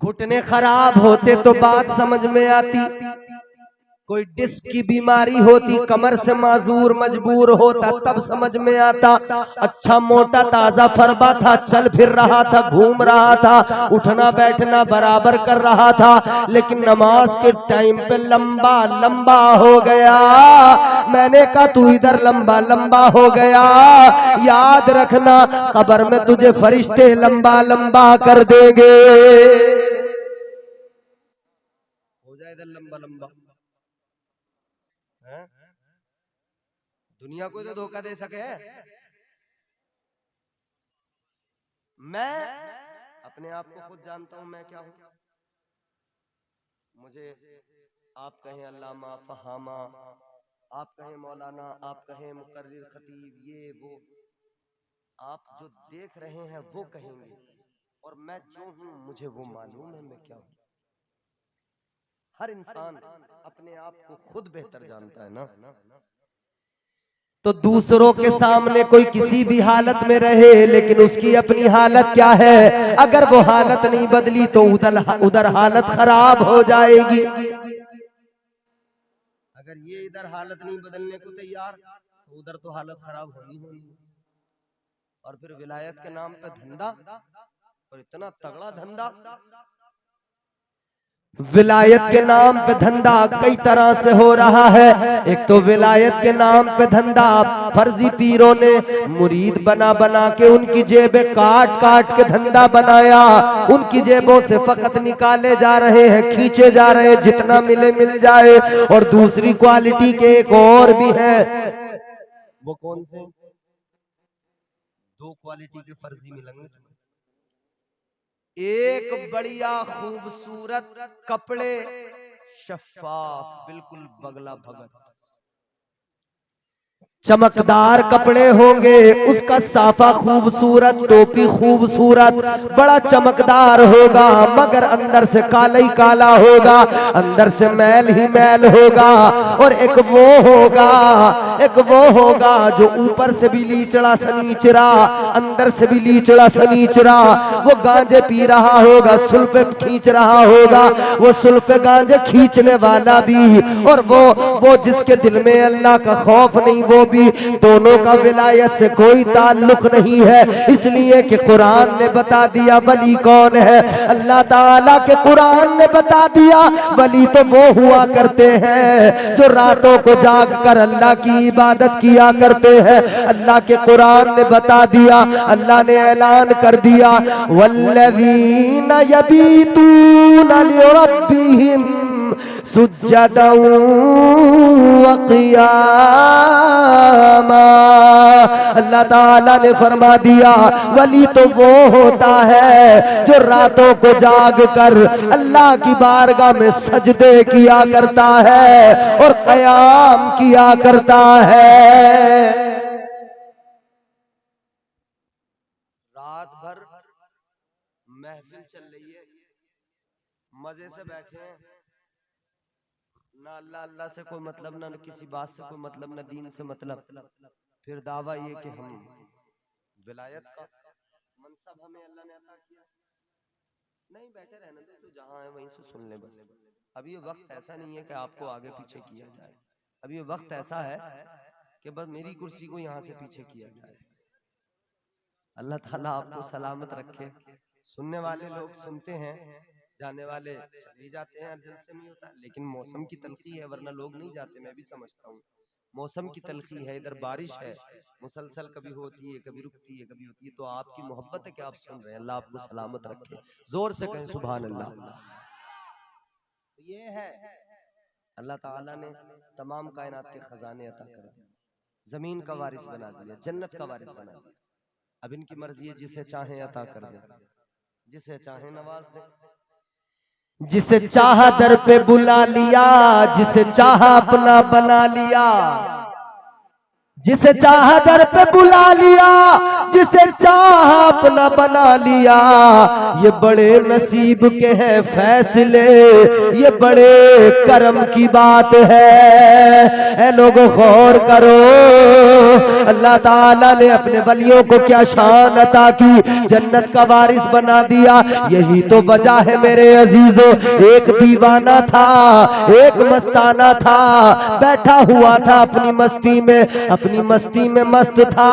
घुटने खराब होते तो बात समझ में आती, कोई डिस्क की बीमारी होती, कमर से माजूर मजबूर होता, तब समझ में आता। अच्छा मोटा ताजा फरबा था, चल फिर रहा था, घूम रहा था, उठना बैठना बराबर कर रहा था, लेकिन नमाज के टाइम पे लंबा लंबा हो गया। मैंने कहा तू इधर लंबा लंबा हो गया, याद रखना कब्र में तुझे फरिश्ते लंबा लंबा कर देंगे। हो जाए इधर लंबा लंबा है? दुनिया को तो धोखा दे सके। मैं अपने आप को खुद जानता हूं मैं क्या हूं। मुझे आप कहें अल्लामा फहामा, आप कहें मौलाना, आप कहें मुकर्रिर खतीब, ये वो, आप जो देख रहे हैं वो कहेंगे। और मैं जो हूं मुझे वो मालूम है मैं क्या हूं। हर इंसान अपने आप को खुद बेहतर जानता है ना। तो दूसरों के सामने कोई किसी भी हालत में रहे, लेकिन उसकी अपनी हालत क्या है, अगर वो हालत नहीं बदली तो उधर हालत खराब हो जाएगी। अगर ये इधर हालत नहीं बदलने को तैयार तो उधर तो हालत खराब होनी होनी। और फिर विलायत के नाम पे धंधा, और इतना तगड़ा धंधा। विलायत के नाम पे धंधा कई तरह से हो रहा है। एक तो विलायत के नाम पे धंधा फर्जी पीरों ने मुरीद बना बना के उनकी जेबें काट काट के धंधा बनाया, उनकी जेबों से फकत निकाले जा रहे हैं, खींचे जा रहे हैं, जितना मिले मिल जाए। और दूसरी क्वालिटी के एक और भी है, वो कौन से? दो क्वालिटी के फर्जी मिलेंगे। एक बढ़िया खूबसूरत कपड़े, शफाफ बिल्कुल बगला भगत, चमकदार कपड़े होंगे, उसका साफा खूबसूरत, टोपी खूबसूरत, बड़ा चमकदार होगा, मगर अंदर से काला ही काला होगा, अंदर से मैल ही मैल होगा। और एक वो होगा जो ऊपर से भी लीचड़ा सनीचरा, अंदर से भी लीचड़ा सनीचरा। वो गांजे पी रहा होगा, सुल्फे खींच रहा होगा, वो सुल्फे गांजे खींचने वाला भी, और वो जिसके दिल में अल्लाह का खौफ नहीं वो भी। दोनों का विलायत से कोई ताल्लुक नहीं है, इसलिए कि कुरान ने बता दिया वली कौन है। अल्लाह ताला के कुरान ने बता दिया वली तो वो हुआ करते हैं जो रातों को जाग कर अल्लाह की इबादत किया करते हैं। अल्लाह के कुरान ने बता दिया, अल्लाह ने ऐलान कर दिया, वल्लज़ीना यबीतूना लिरब्बिहिम सुज्जदन व क़ियामा। अल्लाह ताला ने फरमा दिया वली तो वो होता है जो रातों को जाग कर अल्लाह की बारगाह में सजदे किया करता है और क़याम किया करता है। रात भर महफिल चल रही है, मजे से बैठे हैं, ना अल्लाह अल्लाह से कोई मतलब, ना किसी बात से कोई मतलब, ना दीन से मतलब। फिर दावा ये कि हम विलायत का मनसब हमें अल्लाह ने अता किया। नहीं, बैठे रहने दो, तो जहां है वहीं से सुन ले बस। अब ये वक्त ऐसा नहीं है कि आपको आगे पीछे किया जाए, अब ये वक्त ऐसा है कि बस मेरी कुर्सी को यहाँ से पीछे किया जाए। अल्लाह ताला आपको सलामत रखे। सुनने वाले लोग सुनते हैं, जाने वाले चले जाते हैं, अर्जेंट से नहीं होता। लेकिन मौसम की तलखी है, वरना लोग नहीं जाते, मैं भी समझता हूँ। मौसम की तलखी है, इधर बारिश है मुसलसल, कभी होती है कभी रुकती है कभी होती है, तो आपकी मोहब्बत है कि आप सुन रहे हैं। अल्लाह आपको सलामत रखे, जोर से कहें सुभान अल्लाह। ये है अल्लाह ताला ने तमाम कायनात के खजाने अता कर दिए, जमीन का वारिस बना दिया, जन्नत का वारिस बना दिया। अब इनकी मर्जी है, जिसे चाहे अता कर दे, जिसे चाहे नवाज दे, जिसे चाहा दर पे बुला लिया, जिसे चाहा अपना बना लिया, जिसे चाहा दर पे बुला लिया, जिसे चाहा अपना बना लिया। ये बड़े नसीब के हैं फैसले, ये बड़े करम की बात है। लोगों गौर करो, अल्लाह ताला ने अपने वलियों को क्या शान अता की, जन्नत का वारिस बना दिया। यही तो वजह है मेरे अजीजों, एक दीवाना था, एक मस्ताना था, बैठा हुआ था अपनी मस्ती में मस्त था।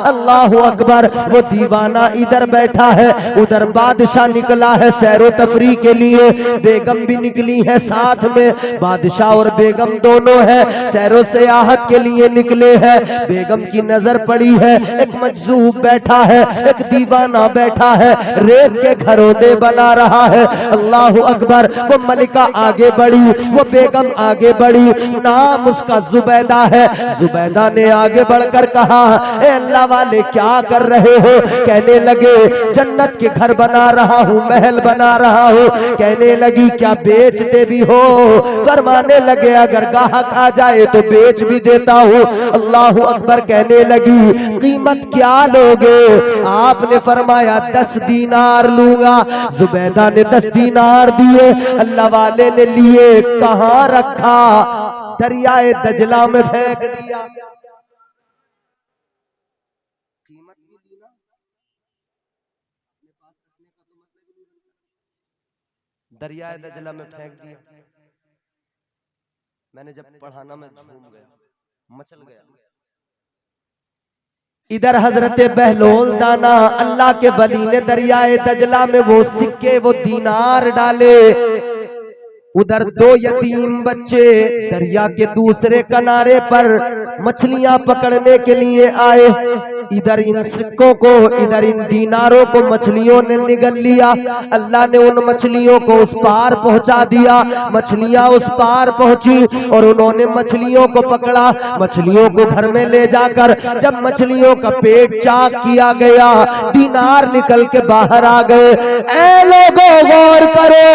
अल्लाह अकबर, वो दीवाना इधर बैठा है, उधर बादशाह निकला है सैरो तफरी के लिए, बेगम भी निकली है साथ में, बादशाह और बेगम दोनों है सैरो सयाहत के लिए निकले हैं। बेगम की नजर पड़ी है, एक मजजूब बैठा है, एक दीवाना बैठा है, रेत के घरोंदे बना रहा है। अल्लाह अकबर, वो मलिका आगे बढ़ी, वो बेगम आगे बढ़ी, नाम उसका जुबैदा है। जुबैदा ने आगे बढ़कर कहा, ए अल्लाह वाले क्या क्या कर रहे हो? कहने लगे जन्नत के घर बना रहा हूँ, महल बना रहा हूँ। कहने लगी क्या बेचते भी हो? फरमाने लगे अगर ग्राहक आ जाए तो बेच भी देता हूँ। अल्लाह अकबर। कहने लगी कीमत क्या लोगे? आपने फरमाया 10 दीनार लूंगा। जुबैदा ने 10 दीनार दिए, अल्लाह वाले ने लिए, कहां रखा? दरियाए दजला में फेंक दिया। कीमत भी दी ना, अपने पास रखने का तो मतलब ही नहीं बनता। दरियाए दजला में फेंक दिया। मैंने जब पढ़ाना में झूम गया, मचल गया। इधर हजरत बहलोल दाना अल्लाह के वली ने दरियाए दजला में वो सिक्के, वो दीनार डाले। उधर 2 यतीम बच्चे दरिया के दूसरे किनारे पर मछलियां पकड़ने के लिए आए। इधर इन सिक्कों को, इधर इन दीनारों को मछलियों ने निगल लिया। अल्लाह ने उन मछलियों को उस पार पहुंचा दिया। मछलियां उस पार पहुंची और उन्होंने मछलियों को पकड़ा। मछलियों को घर में ले जाकर जब मछलियों का पेट चाक किया गया, दीनार निकल के बाहर आ गए। ऐ लोगों गौर करो,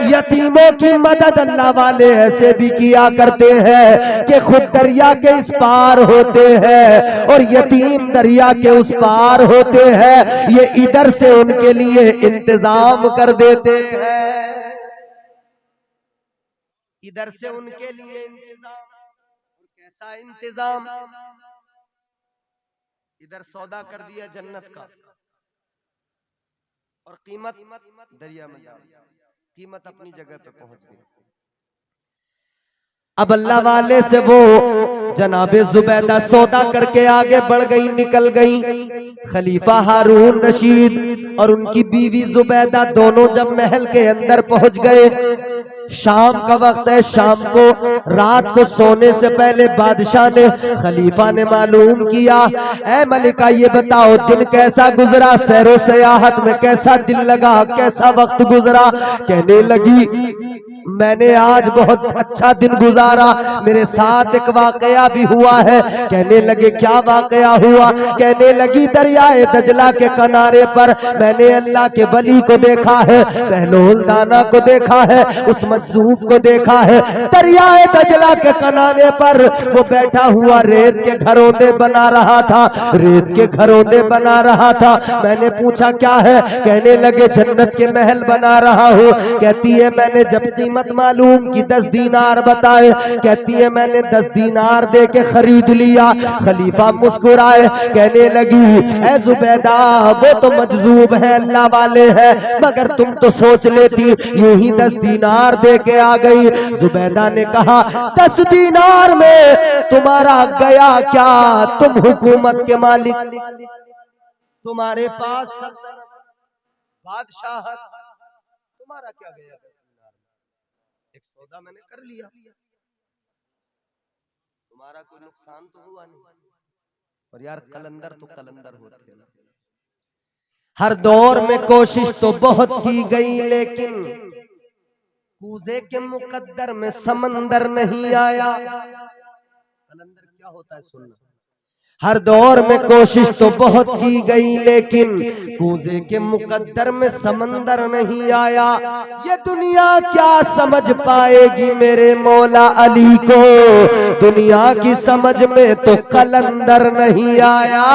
यतीमों की मदद अल्लाह वाले ऐसे भी किया करते हैं कि खुद दरिया के इस पार होते हैं और यतीम दरिया के उस पार होते हैं। ये इधर से उनके लिए इंतजाम कर देते हैं, इधर से उनके लिए इंतजाम। और कैसा इंतजाम? इधर सौदा कर दिया जन्नत का और कीमत दरिया में डाल, कीमत अपनी जगह पे पहुंच गई। अब अल्लाह वाले से वो जनाबे जुबैदा सौदा करके आगे बढ़ गई, निकल गई। खलीफा हारून रशीद और उनकी बीवी जुबैदा दोनों जब महल के अंदर पहुंच गए, शाम का वक्त है, शाम को रात को सोने से पहले बादशाह ने, खलीफा ने मालूम किया, ऐ मलिका ये बताओ दिन कैसा गुजरा, सैरो सयाहत में कैसा दिल लगा, कैसा वक्त गुजरा? कहने लगी मैंने आज बहुत अच्छा दिन गुजारा, मेरे साथ एक वाकया भी हुआ है। कहने लगे क्या वाकया हुआ? कहने लगी दरियाए दजला के किनारे पर मैंने अल्लाह के वली को देखा है, बहलोल दाना को देखा है, उस मजसूब को देखा है। दरियाए दजला के किनारे पर वो बैठा हुआ रेत के घरौंदे बना रहा था, रेत के घरौंदे बना रहा था। मैंने पूछा क्या है? कहने लगे जन्नत के महल बना रहा हूँ। कहती है मैंने जब कीमत मालूम की 10 दीनार बताए, कहती है मैंने 10 दीनार दे के खरीद लिया। खलीफा मुस्कुराए, कहने लगी ऐ जुबैदा वो तो मजजूब है, अल्लाह वाले हैं, मगर तुम तो सोच लेती यूं ही 10 दीनार दे के आ गई। जुबैदा ने कहा 10 दीनार में तुम्हारा गया क्या? तुम हुकूमत के मालिक, तुम्हारे पास बादशाह, तुम्हारा क्या गया? एक सौदा मैंने कर लिया, तुम्हारा कोई नुकसान तो हुआ नहीं। और यार कलंदर तो कलंदर होते हैं। हर दौर में कोशिश तो बहुत की गई लेकिन कूजे के मुकद्दर में समंदर नहीं आया। कलंदर क्या होता है सुनना। हर दौर में कोशिश तो बहुत की गई लेकिन कूजे के मुकद्दर में समंदर नहीं आया। ये दुनिया क्या समझ पाएगी मेरे मौला अली को, दुनिया की समझ में तो कलंदर नहीं आया।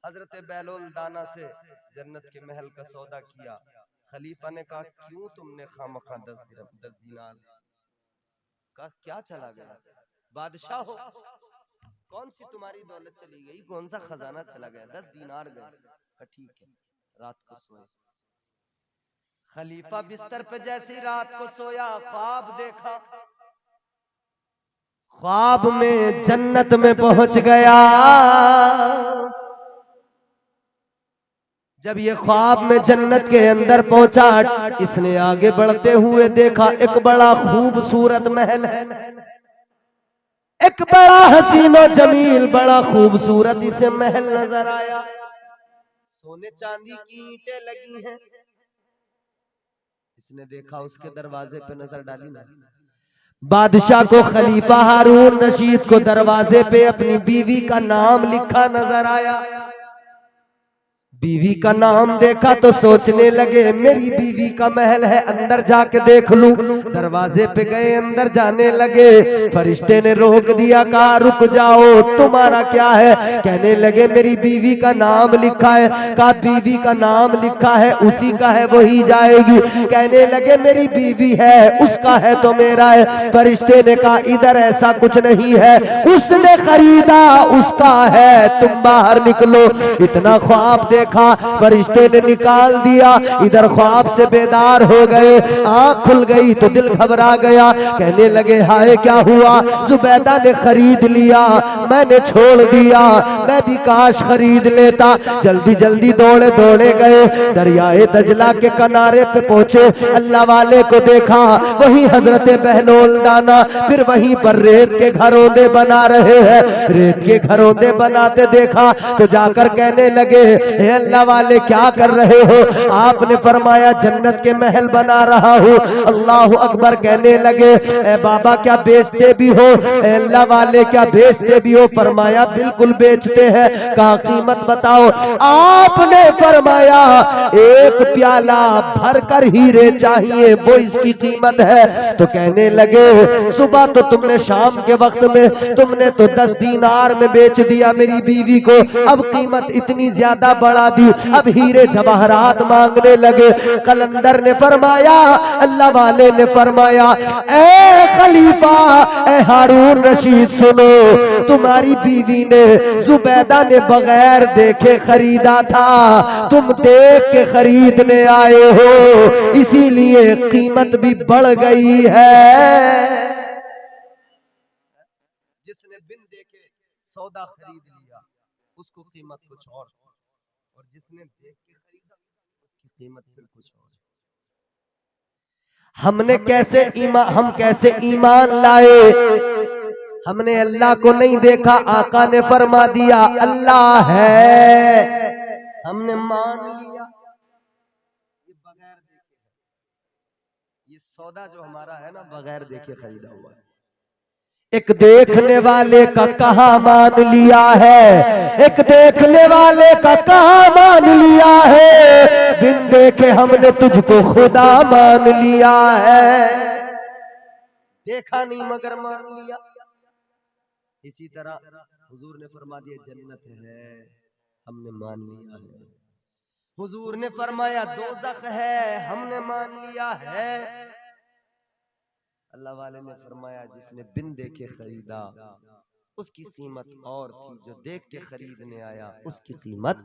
हजरत बहलोल दाना से जन्नत के महल का सौदा किया। खलीफा ने कहा क्यों तुमने खामखा 10 दीनार का क्या चला गया? बादशाह हो, कौन सी तुम्हारी दौलत चली गई, कौन सा खजाना चला गया? 10 दीनार गए। ठीक है, रात को सोए। खलीफा बिस्तर पे जैसी रात को सोया, ख्वाब देखा, ख्वाब में जन्नत में पहुंच गया। जब ये ख्वाब में जन्नत के अंदर पहुंचा, इसने आगे बढ़ते हुए देखा एक बड़ा खूबसूरत महल है, एक बड़ा हसीनो जमील, बड़ा खूबसूरत इसे महल नजर आया। सोने चांदी की ईंटें लगी हैं। इसने देखा, उसके दरवाजे पे नजर डाली ना, बादशाह को खलीफा हारून रशीद को दरवाजे पे अपनी बीवी का नाम लिखा नजर आया। बीवी का नाम देखा तो सोचने लगे मेरी बीवी का महल है, अंदर जाके देख लूं। दरवाजे पे गए, अंदर जाने लगे। फरिश्ते ने रोक दिया, कहा रुक जाओ, तुम्हारा क्या है? कहने लगे मेरी बीवी का नाम लिखा है। कहा बीवी का नाम लिखा है, उसी का है वही जाएगी। कहने लगे मेरी बीवी है, उसका है तो मेरा है। फरिश्ते ने कहा इधर ऐसा कुछ नहीं है, उसने खरीदा, उसका है, तुम बाहर निकलो। इतना ख्वाब देखा, फरिश्ते ने निकाल दिया। इधर ख्वाब से बेदार हो गए, आंख खुल गई तो दिल घबरा गया। कहने लगे हाय क्या हुआ? जुबैदा ने खरीद लिया, मैंने छोड़ दिया, मैं भी काश खरीद लेता। जल्दी जल्दी दौड़े दौड़े गए, दरियाए दजला के किनारे पे पहुंचे। अल्लाह वाले को देखा, वही हजरत बहलोल दाना फिर वहीं पर रेत के घरौंदे बना रहे हैं। रेत के घरौंदे बनाते देखा तो जाकर कहने लगे हे अल्लाह वाले क्या कर रहे हो? आपने फरमाया जन्नत के महल बना रहा हूँ। अल्लाह अकबर। कहने लगे ए बाबा क्या बेचते भी हो? ए अल्लाह वाले क्या बेचते भी हो? फरमाया बिल्कुल बेचते हैं। कहा कीमत बताओ? आपने फरमाया एक प्याला भरकर हीरे चाहिए, वो इसकी कीमत है। तो कहने लगे सुबह तो तुमने, शाम के वक्त में तुमने तो 10 दीनार में बेच दिया मेरी बीवी को, अब कीमत इतनी ज्यादा बढ़ा दी, अब हीरे जवाहरात मांगने लगे। कलंदर ने फरमाया, अल्लाह वाले ने फरमाया ए खलीफा, ए हारून रशीद सुनो, तुम्हारी बीवी ने, जुबैदा ने बगैर देखे खरीदा था, तुम देख के खरीदने आए हो, इसीलिए कीमत भी बढ़ गई है। जिसने बिन देखे सौदा खरीद लिया उसको कीमत कुछ और जिसने देख के खरीदा उसकी कीमत फिर कुछ और। हम कैसे ईमान लाए? हमने अल्लाह को नहीं देखा, आका ने फरमा दिया अल्लाह है, हमने मान लिया। ये बगैर देखे, ये सौदा जो हमारा है ना बगैर देखे खरीदा हुआ है। एक देखने वाले का कहाँ मान लिया है, एक देखने वाले का कहाँ मान लिया है, बिन देखे हमने तुझको खुदा मान लिया है। देखा नहीं मगर मान लिया। इसी तरह हुजूर ने फरमा दिया जन्नत है, हमने मान लिया है। हुजूर ने फरमाया दोज़ख है, हमने मान लिया है। अल्लाह वाले ने फरमाया जिसने बिन देखे खरीदा उसकी कीमत और थी, जो देख के खरीदने आया उसकी कीमत।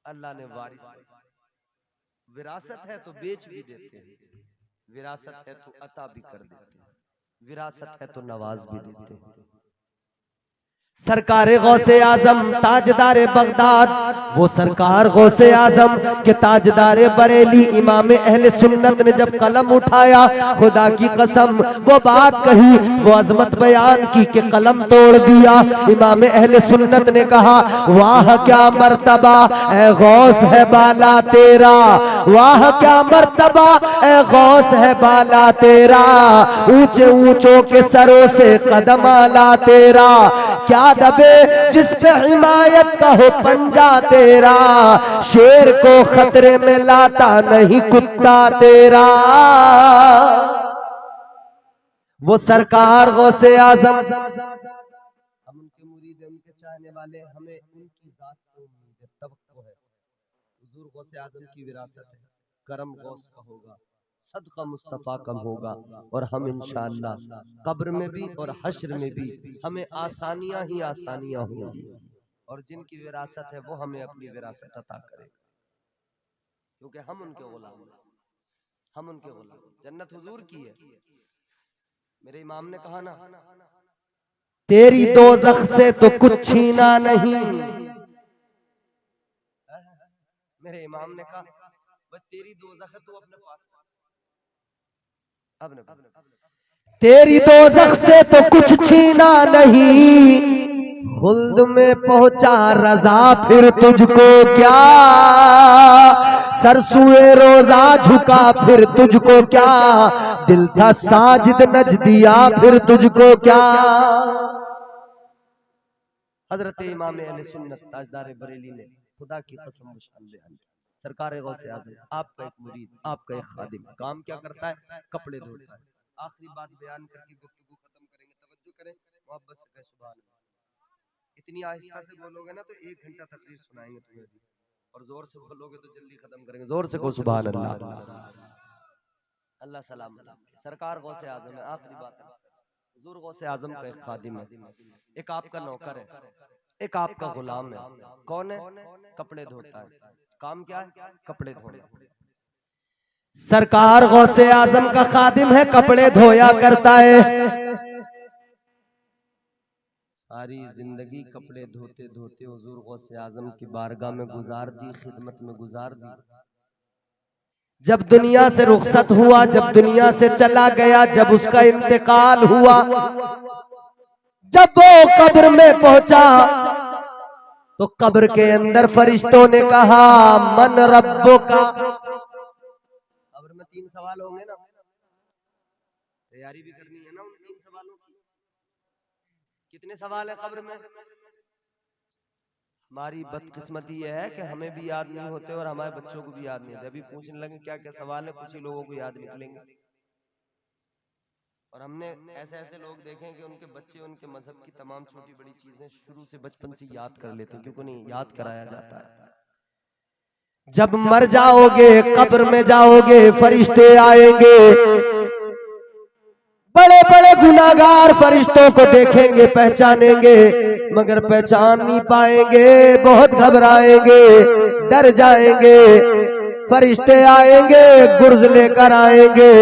अल्लाह ने विरासत है तो बेच भी देते हैं, विरासत है तो अता भी कर देते हैं, विरासत है तो नवाज भी देते हैं। सरकार गौसे आजम ताजदार बगदाद, वो सरकार गौसे आजम के ताजदार बरेली इमाम अहले सुन्नत ने जब कलम उठाया, खुदा की कसम वो बात कही, वो अजमत बयान की कि कलम तोड़ दिया। इमाम अहले सुन्नत ने कहा वाह क्या मर्तबा ए गौस है बाला तेरा, वाह क्या मर्तबा ए गौस है बाला तेरा, ऊंचे ऊंचों के सरों से कदम आला तेरा, क्या दबे जिस पे हिमायत का हो पंजा तेरा, शेर को खतरे में लाता नहीं कुत्ता तेरा। वो सरकार गौसे आजम, हम उनके मुरीद, उनके चाहने वाले, हमें उनकी जात से उम्मीद है, तवक्को है। हुजूर गौसे आजम की विरासत है, करम गौस का होगा, सदका मुस्तफा कम होगा, और हम इंशाअल्लाह कब्र में भी और हश्र में भी हमें आसानियां ही आसानियां होंगी, और जिनकी विरासत है वो हमें अपनी विरासत अता करेगा, क्योंकि हम उनके गुलाम हैं, हम उनके गुलाम। जन्नत हुजूर की है। मेरे इमाम ने कहा ना तेरी दोज़ख से तो कुछ छीना नहीं, मेरे इमाम ने कहा बस तेरी दोज़ख है तो अपने पास, तेरी दोज़ख से तो कुछ छीना नहीं, खुल्द में पहुंचा रजा फिर तुझको क्या, सरसुए रोजा झुका फिर तुझको क्या, दिल था साजिद नज दिया फिर तुझको क्या। हजरत इमाम अहले सुन्नत ताजदार बरेली ने खुदा की कसम मुशान बयान की, सरकार गौसे आज़म आपका एक मुरीद, आपका एक खादिम काम क्या करता है, कपड़े धोता है। आखिरी बात बयान करके गुफ्तगू खत्म करेंगे, तवज्जो करें, मोहब्बत से कहें सुभान अल्लाह। इतनी आहिस्ता से बोलोगे ना तो 1 घंटा तकरीर सुनाएंगे तुम्हें भी, और जोर से बोलोगे तो जल्दी खत्म करेंगे। जोर से को सुभान अल्लाह। अल्लाह सलाम सरकार गौसे आज़म है। आखिरी बात है, हुजूर गौसे आज़म का एक खादिम है, एक आपका नौकर है, एक आपका गुलाम है। कौन है? कपड़े धोता है। काम क्या है? कपड़े धोना। सरकार गौसे आज़म का खादिम है, कपड़े धोया करता है। सारी जिंदगी कपड़े धोते धोते हुजूर गौसे आज़म की बारगाह में गुजार दी, खिदमत में गुजार दी। जब दुनिया से रुखसत हुआ, जब दुनिया से चला गया, जब उसका इंतकाल हुआ, जब वो कब्र में पहुंचा तो कब्र के अंदर फरिश्तों ने कहा मन रब्बो का। कब्र में 3 सवाल होंगे ना, तैयारी भी करनी है ना उन 3 सवालों की। कितने सवाल है कब्र में? हमारी बदकिस्मती यह है कि हमें भी याद नहीं होते और हमारे बच्चों को भी याद नहीं होते। अभी पूछने लगे क्या क्या सवाल है, कुछ ही लोगों को याद निकलेंगे। और हमने ऐसे ऐसे लोग देखे कि उनके बच्चे उनके मजहब की तमाम छोटी बड़ी चीजें शुरू से बचपन से याद कर लेते हैं, क्योंकि नहीं याद कराया जाता है। जब मर जाओगे, कब्र में जाओगे, फरिश्ते आएंगे, बड़े बड़े गुनाहगार फरिश्तों को देखेंगे, पहचानेंगे, मगर पहचान नहीं पाएंगे, बहुत घबराएंगे, डर जाएंगे। फरिश्ते आएंगे, गुर्ज लेकर आएंगे,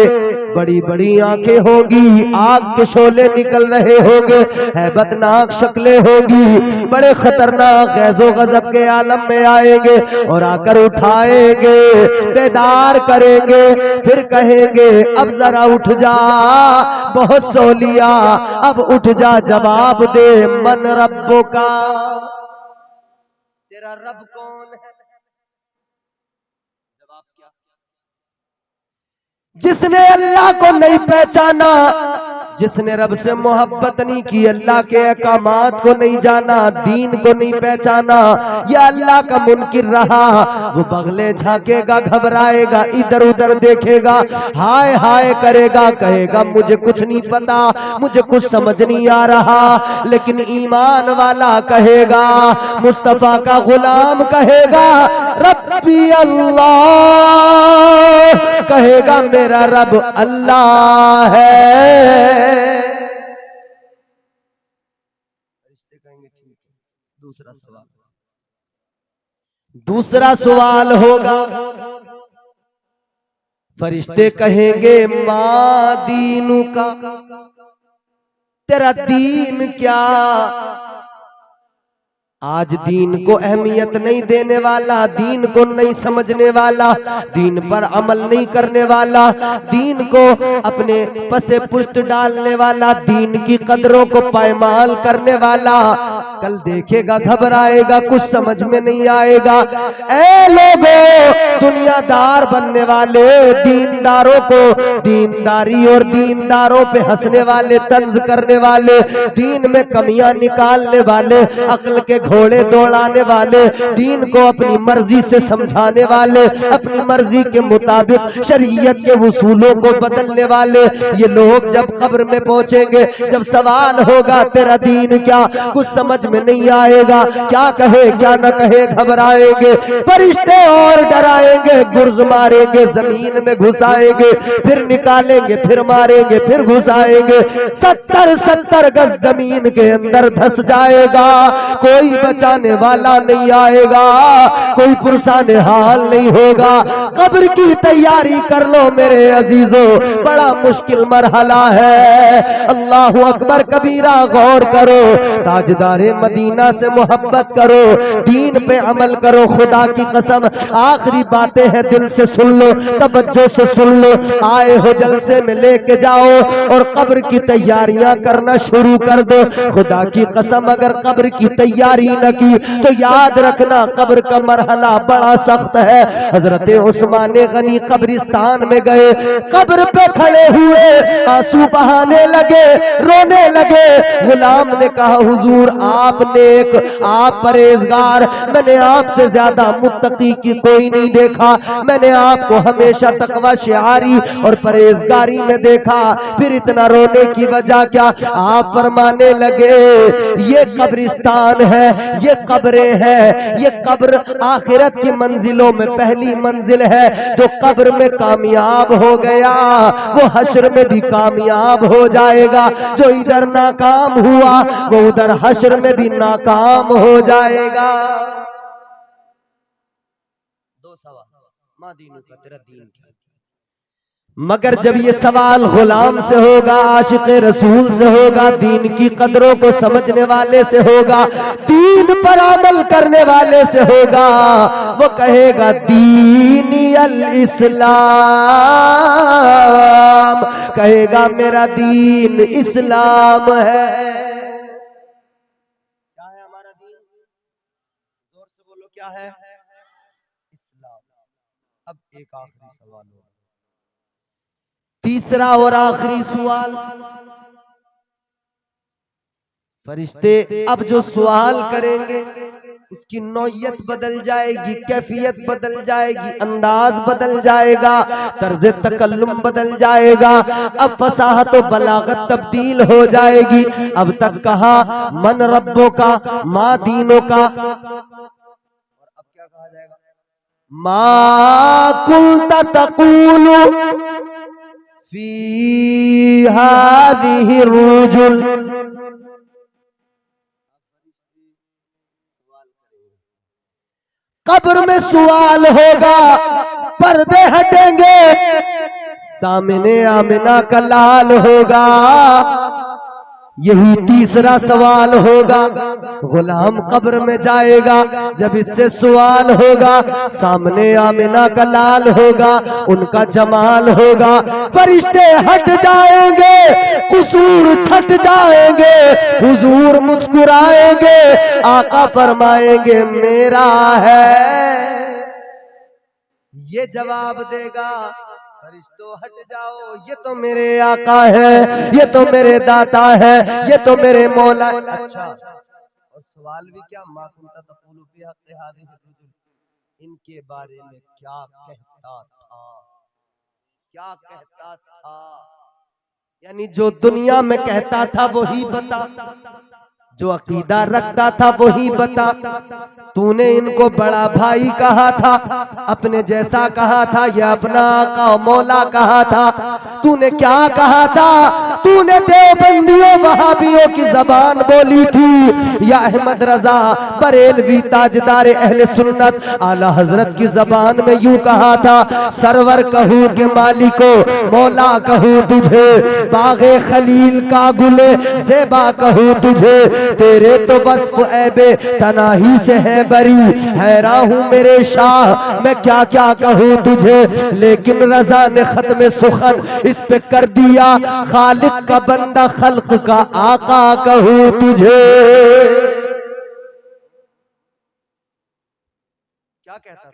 बड़ी बड़ी आंखें होंगी, आग के शोले निकल रहे होंगे, हैबतनाक शक्लें होंगी, बड़े खतरनाक गैज़ो गजब के आलम में आएंगे और आकर उठाएंगे, बेदार करेंगे, फिर कहेंगे अब जरा उठ जा, बहुत सो लिया, अब उठ जा, जवाब दे मन रब्बो का, तेरा रब कौन है? जवाब क्या? जिसने अल्लाह को नहीं पहचाना, जिसने रब से मोहब्बत नहीं की, अल्लाह के अहकामात को नहीं जाना, दीन को नहीं पहचाना, या अल्लाह का मुनकिर रहा, वो बगले झांकेगा, घबराएगा, इधर उधर देखेगा, हाय हाय करेगा, कहेगा मुझे कुछ नहीं पता, मुझे कुछ समझ नहीं आ रहा। लेकिन ईमान वाला कहेगा, मुस्तफा का गुलाम कहेगा रब्बी अल्लाह, कहेगा मेरा रब अल्लाह है। फरिश्ते कहेंगे ठीक है। दूसरा सवाल होगा, फरिश्ते कहेंगे माँ दीनु का, तेरा दीन क्या? आज दीन को अहमियत नहीं देने वाला, दीन को नहीं समझने वाला, दीन पर अमल नहीं करने वाला, दीन को अपने पसे पुष्ट डालने वाला, दीन की कदरों को पायमाल करने वाला, कल देखेगा, घबराएगा, कुछ समझ में नहीं आएगा। ऐ लोगों, दुनियादार बनने वाले, दीनदारों को दीनदारी और दीनदारों पे हंसने वाले, तंज करने वाले, दीन में कमियां निकालने वाले, अक्ल के घोड़े दौड़ाने वाले, दीन को अपनी मर्जी से समझाने वाले, अपनी मर्जी के मुताबिक शरीयत के उसूलों को बदलने वाले, ये लोग जब कब्र में पहुंचेंगे, जब सवाल होगा तेरा दीन क्या, कुछ समझ में नहीं आएगा, क्या कहे क्या न कहे, घबराएंगे, फरिश्ते और डराएंगे, गुर्ज मारेंगे, जमीन में घुसाएंगे, फिर निकालेंगे, फिर मारेंगे, फिर घुसाएंगे, 70 गज जमीन के अंदर धंस जाएगा, कोई बचाने वाला नहीं आएगा, कोई पुरसाने हाल नहीं होगा। कब्र की तैयारी कर लो मेरे अजीजों, बड़ा मुश्किल मरहला है। अल्लाहु अकबर कबीरा, गौर करो, ताजदारे मदीना से मोहब्बत करो, दीन पे अमल करो। खुदा की कसम आखिरी बातें हैं, दिल से सुन लो, तवज्जो से सुन लो। आए हो जलसे में लेके जाओ और कब्र की तैयारियां करना शुरू कर दो। खुदा की कसम अगर कब्र की तैयारी न की तो याद रखना कब्र का मरहला बड़ा सख्त है। हजरत उस्मान गनी कब्रिस्तान में गए, कब्र पे खड़े हुए, आंसू बहाने लगे, रोने लगे। गुलाम ने कहा हुजूर आप नेक, आप परहेजगार, मैंने आपसे ज्यादा मुत्तकी की कोई नहीं देखा। मैंने आपको हमेशा तकवा शिआरी और परहेजगारी में देखा, फिर इतना रोने की वजह क्या? आप फरमाने लगे ये कब्रिस्तान है, ये कब्रें हैं, ये कब्र आखिरत की मंजिलों में पहली मंजिल है। जो कब्र में कामयाब हो गया वो हश्र में भी कामयाब हो जाएगा, जो इधर नाकाम हुआ वो उधर हश्र में भी नाकाम हो जाएगा। दो सवाल, मां दीनू का तेरा दीन क्या? मगर जब ये सवाल गुलाम से होगा, आशिक़े रसूल से होगा, दीन की कदरों को समझने वाले से होगा, दीन पर अमल करने वाले से होगा, वो कहेगा दीनी अल इस्लाम, कहेगा मेरा दीन इस्लाम है। क्या है हमारा दीन? जोर से बोलो क्या है? इस्लाम। अब एक आखिरी सवाल होगा, तीसरा और आखिरी सवाल। फरिश्ते अब जो सवाल करेंगे उसकी नौयत बदल जाएगी, कैफियत बदल जाएगी, अंदाज बदल जाएगा, तर्ज तकल्लुम बदल जाएगा। अब फसाहत और बलागत तब्दील हो जाएगी। अब तक कहा मन रब्बों का, माँ दीनों का, और अब क्या कहा जाएगा? मा कुंता तक़ूलु फी हादिहि रुजुल। कब्र में सवाल होगा, पर्दे हटेंगे, सामने आमिना का लाल होगा। यही तीसरा सवाल होगा। गुलाम कब्र में जाएगा, जब इससे सवाल होगा, सामने आमिना का लाल होगा, उनका जमाल होगा, फरिश्ते हट जाएंगे, कुसूर छट जाएंगे, हुजूर मुस्कुराएंगे, आका फरमाएंगे मेरा है। ये जवाब देगा फरिश्तों हट जाओ, ये तो मेरे आका है, ये तो मेरे दाता है, ये तो मेरे मौला। अच्छा, और सवाल भी क्या? मा कुंता तक़ूलु फी हक़्क़ि हाज़िहि रुजुल, इनके बारे में क्या कहता था, क्या कहता था? यानी जो दुनिया में कहता था वही बता, जो अकीदा रखता था वही बता। तूने इनको बड़ा भाई कहा था, अपने जैसा कहा था, या अपना आका मौला कहा था? तूने क्या कहा था? तूने देवबंदियों वहाबियों की जबान बोली थी, या अहमद रजा बरेलवी ताजदार अहले सुन्नत आला हजरत की जबान में यूं कहा था, सरवर कहूं के मालिको, मौला कहूं तुझे, बागे खलील का गुले ज़ेबा कहूं तुझे, तेरे तो वस्फ ऐबे तनाही से है बरी, हैरान हूं मेरे शाह मैं क्या क्या कहूं तुझे। लेकिन रजा ने खत्म सुखन इस पे कर दिया, खालिक का बंदा खल्क का आका कहूं तुझे। क्या कहता था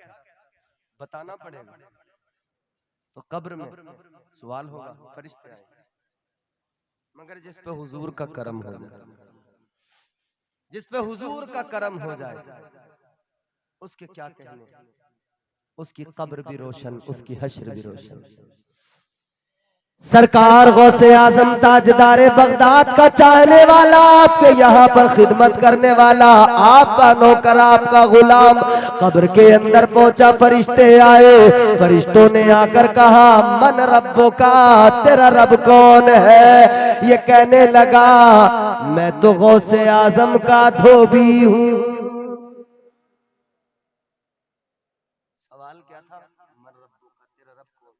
बताना पड़ेगा। तो कब्र में सवाल होगा, फरिश्ते आएंगे, मगर जिस पे हुजूर का करम हो जाए, जिस पे हुजूर का करम हो जाए, उसके क्या कहने, उसकी कब्र भी रोशन, उसकी हश्र भी रोशन। सरकार गौसे आजम ताजदारे बगदाद का चाहने वाला, आपके यहाँ पर खिदमत करने वाला, आपका नौकर, आपका गुलाम कब्र के अंदर पहुंचा। फरिश्ते आए, फरिश्तों ने आकर कहा मन रब्बों का, तेरा रब कौन है? ये कहने लगा मैं तो गौसे आजम का धोबी हूं। सवाल क्या था? मन रब्बों का, तेरा रब कौन?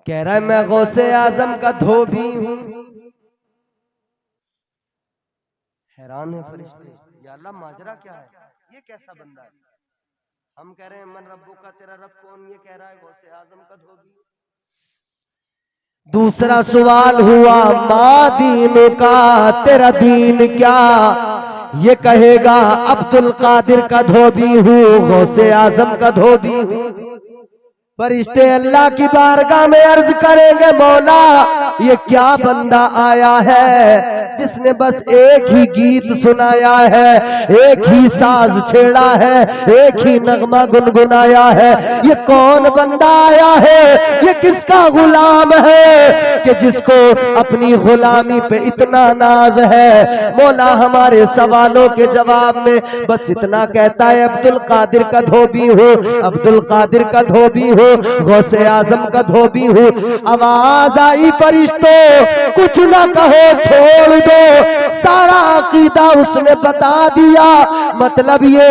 कह रहा है मैं गौसे आजम का धोबी हूं। हैरान है फरिश्ते, या अल्लाह माजरा क्या है, ये कैसा बंदा है। हम कह रहे हैं मन रब्बू का, तेरा रब कौन, ये कह रहा है गौसे आजम का धोबी। दूसरा सवाल हुआ माँ दीन का, तेरा दीन क्या, ये कहेगा अब्दुल कादिर का धोबी हूँ, गौसे आजम का धोबी हूँ। फरिश्ते अल्लाह की बारगाह में अर्ज करेंगे मौला ये क्या बंदा आया है जिसने बस एक ही गीत सुनाया है, एक ही साज छेड़ा है, एक ही नगमा गुनगुनाया है, ये कौन बंदा आया है, ये किसका गुलाम है कि जिसको अपनी गुलामी पे इतना नाज है। मौला हमारे सवालों के जवाब में बस इतना कहता है अब्दुल कादिर का धोबी हो, अब्दुल कादिर का धोबी हो, गौसे आजम का धोबी हो। आवाज आई फरिश्तों कुछ ना कहो छोड़ दो, सारा अकीदा उसने बता दिया। मतलब ये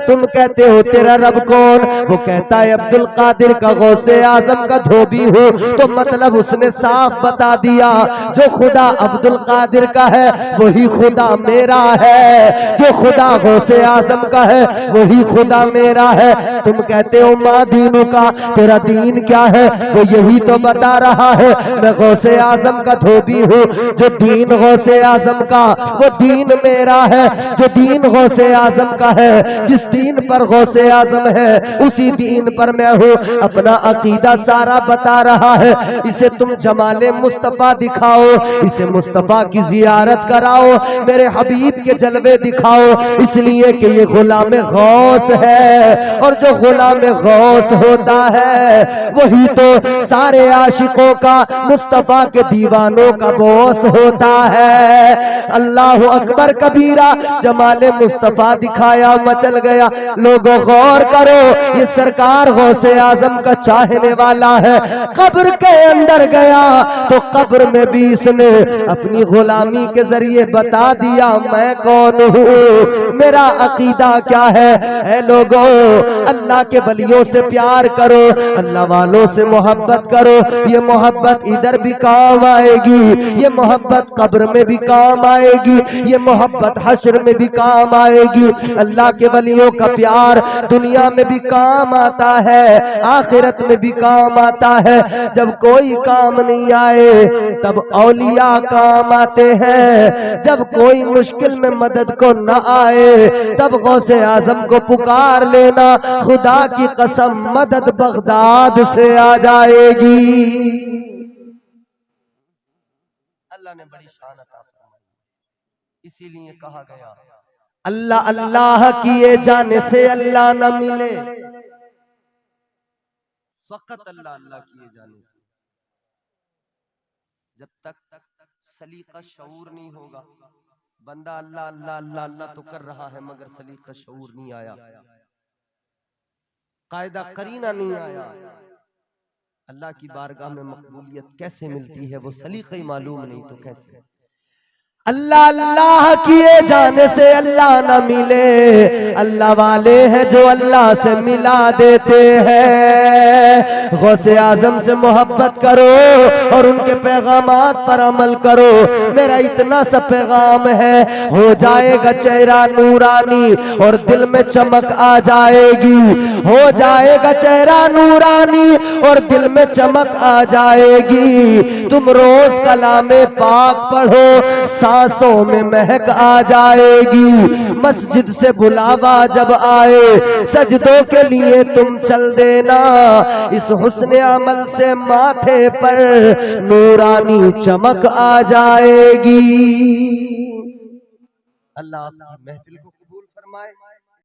तुम कहते हो तेरा रब कौन, वो कहता है अब्दुल कादिर का गौसे आजम का धोबी हो, तो मतलब उसने साफ बता दिया जो खुदा अब्दुल कादिर का है वही खुदा मेरा है, जो खुदा गौसे आजम का है वही खुदा मेरा है। तुम कहते हो माँ दीनू का, तेरा दीन क्या है, वो यही तो बता रहा है मैं गौसे आजम का धोबी हूँ। जो दीन गौसे आजम का वो दीन मेरा है, जो दीन गौसे आजम का है, जिस दीन पर गौसे आजम है उसी दीन पर मैं हूँ। अपना अकीदा सारा बता रहा है। इसे तुम जमाले मुस्तफा दिखाओ, इसे मुस्तफा की जियारत कराओ, मेरे हबीब के जलवे दिखाओ, इसलिए कि ये गुलाम गौस है, और जो गुलाम गौस होता है वही तो सारे आशिकों का, मुस्तफा के दीवानों का बॉस होता है। अल्लाह अकबर कबीरा, जमाले मुस्तफा दिखाया मचल गया। लोगों गौर करो ये सरकार गौसे आजम का चाहने वाला है। कब्र के अंदर गया तो कब्र में भी इसने अपनी गुलामी के जरिए बता दिया मैं कौन हूँ, मेरा अकीदा क्या है। ऐ लोगों अल्लाह के वलियों से प्यार करो, अल्लाह वालों से मोहब्बत करो, ये मोहब्बत इधर भी काम आएगी, ये मोहब्बत कब्र में भी काम आएगी, ये मोहब्बत हश्र में भी काम आएगी। अल्लाह के वलियों का प्यार दुनिया में भी काम आता है, आखिरत में भी काम आता है। जब कोई काम नहीं आए तब औलिया काम आते हैं, जब कोई मुश्किल में मदद को न आए तब गौसे आजम को पुकार लेना, खुदा की कसम मदद बगदाद से आ जाएगी। अल्लाह ने बड़ी शान अता फरमाई, इसीलिए कहा गया अल्लाह अल्लाह किए जाने से अल्लाह न मिले, फकत अल्लाह अल्लाह किए जाने से। जब तक सलीका शऊर नहीं होगा, बंदा अल्लाह अल्लाह अल्लाह अल्लाह तो कर रहा है मगर सलीका शऊर नहीं आया, कायदा करीना नहीं आया, अल्लाह की बारगाह में मकबूलियत कैसे मिलती है वो सलीका ही मालूम नहीं तो कैसे। अल्लाह अल्लाह किए जाने से अल्लाह न मिले, अल्लाह वाले हैं जो अल्लाह से मिला देते हैं। गौसे आजम से मोहब्बत करो और उनके पैगामात पर अमल करो। मेरा इतना सा पैगाम है, हो जाएगा चेहरा नूरानी और दिल में चमक आ जाएगी, हो जाएगा चेहरा नूरानी और दिल में चमक आ जाएगी। तुम रोज कलामे पाक पढ़ो, सांसों में महक आ जाएगी। मस्जिद से बुलावा जब आए सजदों के लिए तुम चल देना, इस हुस्न अमल से माथे पर नूरानी चमक आ जाएगी। अल्लाह आपकी महफिल को कबूल फरमाए।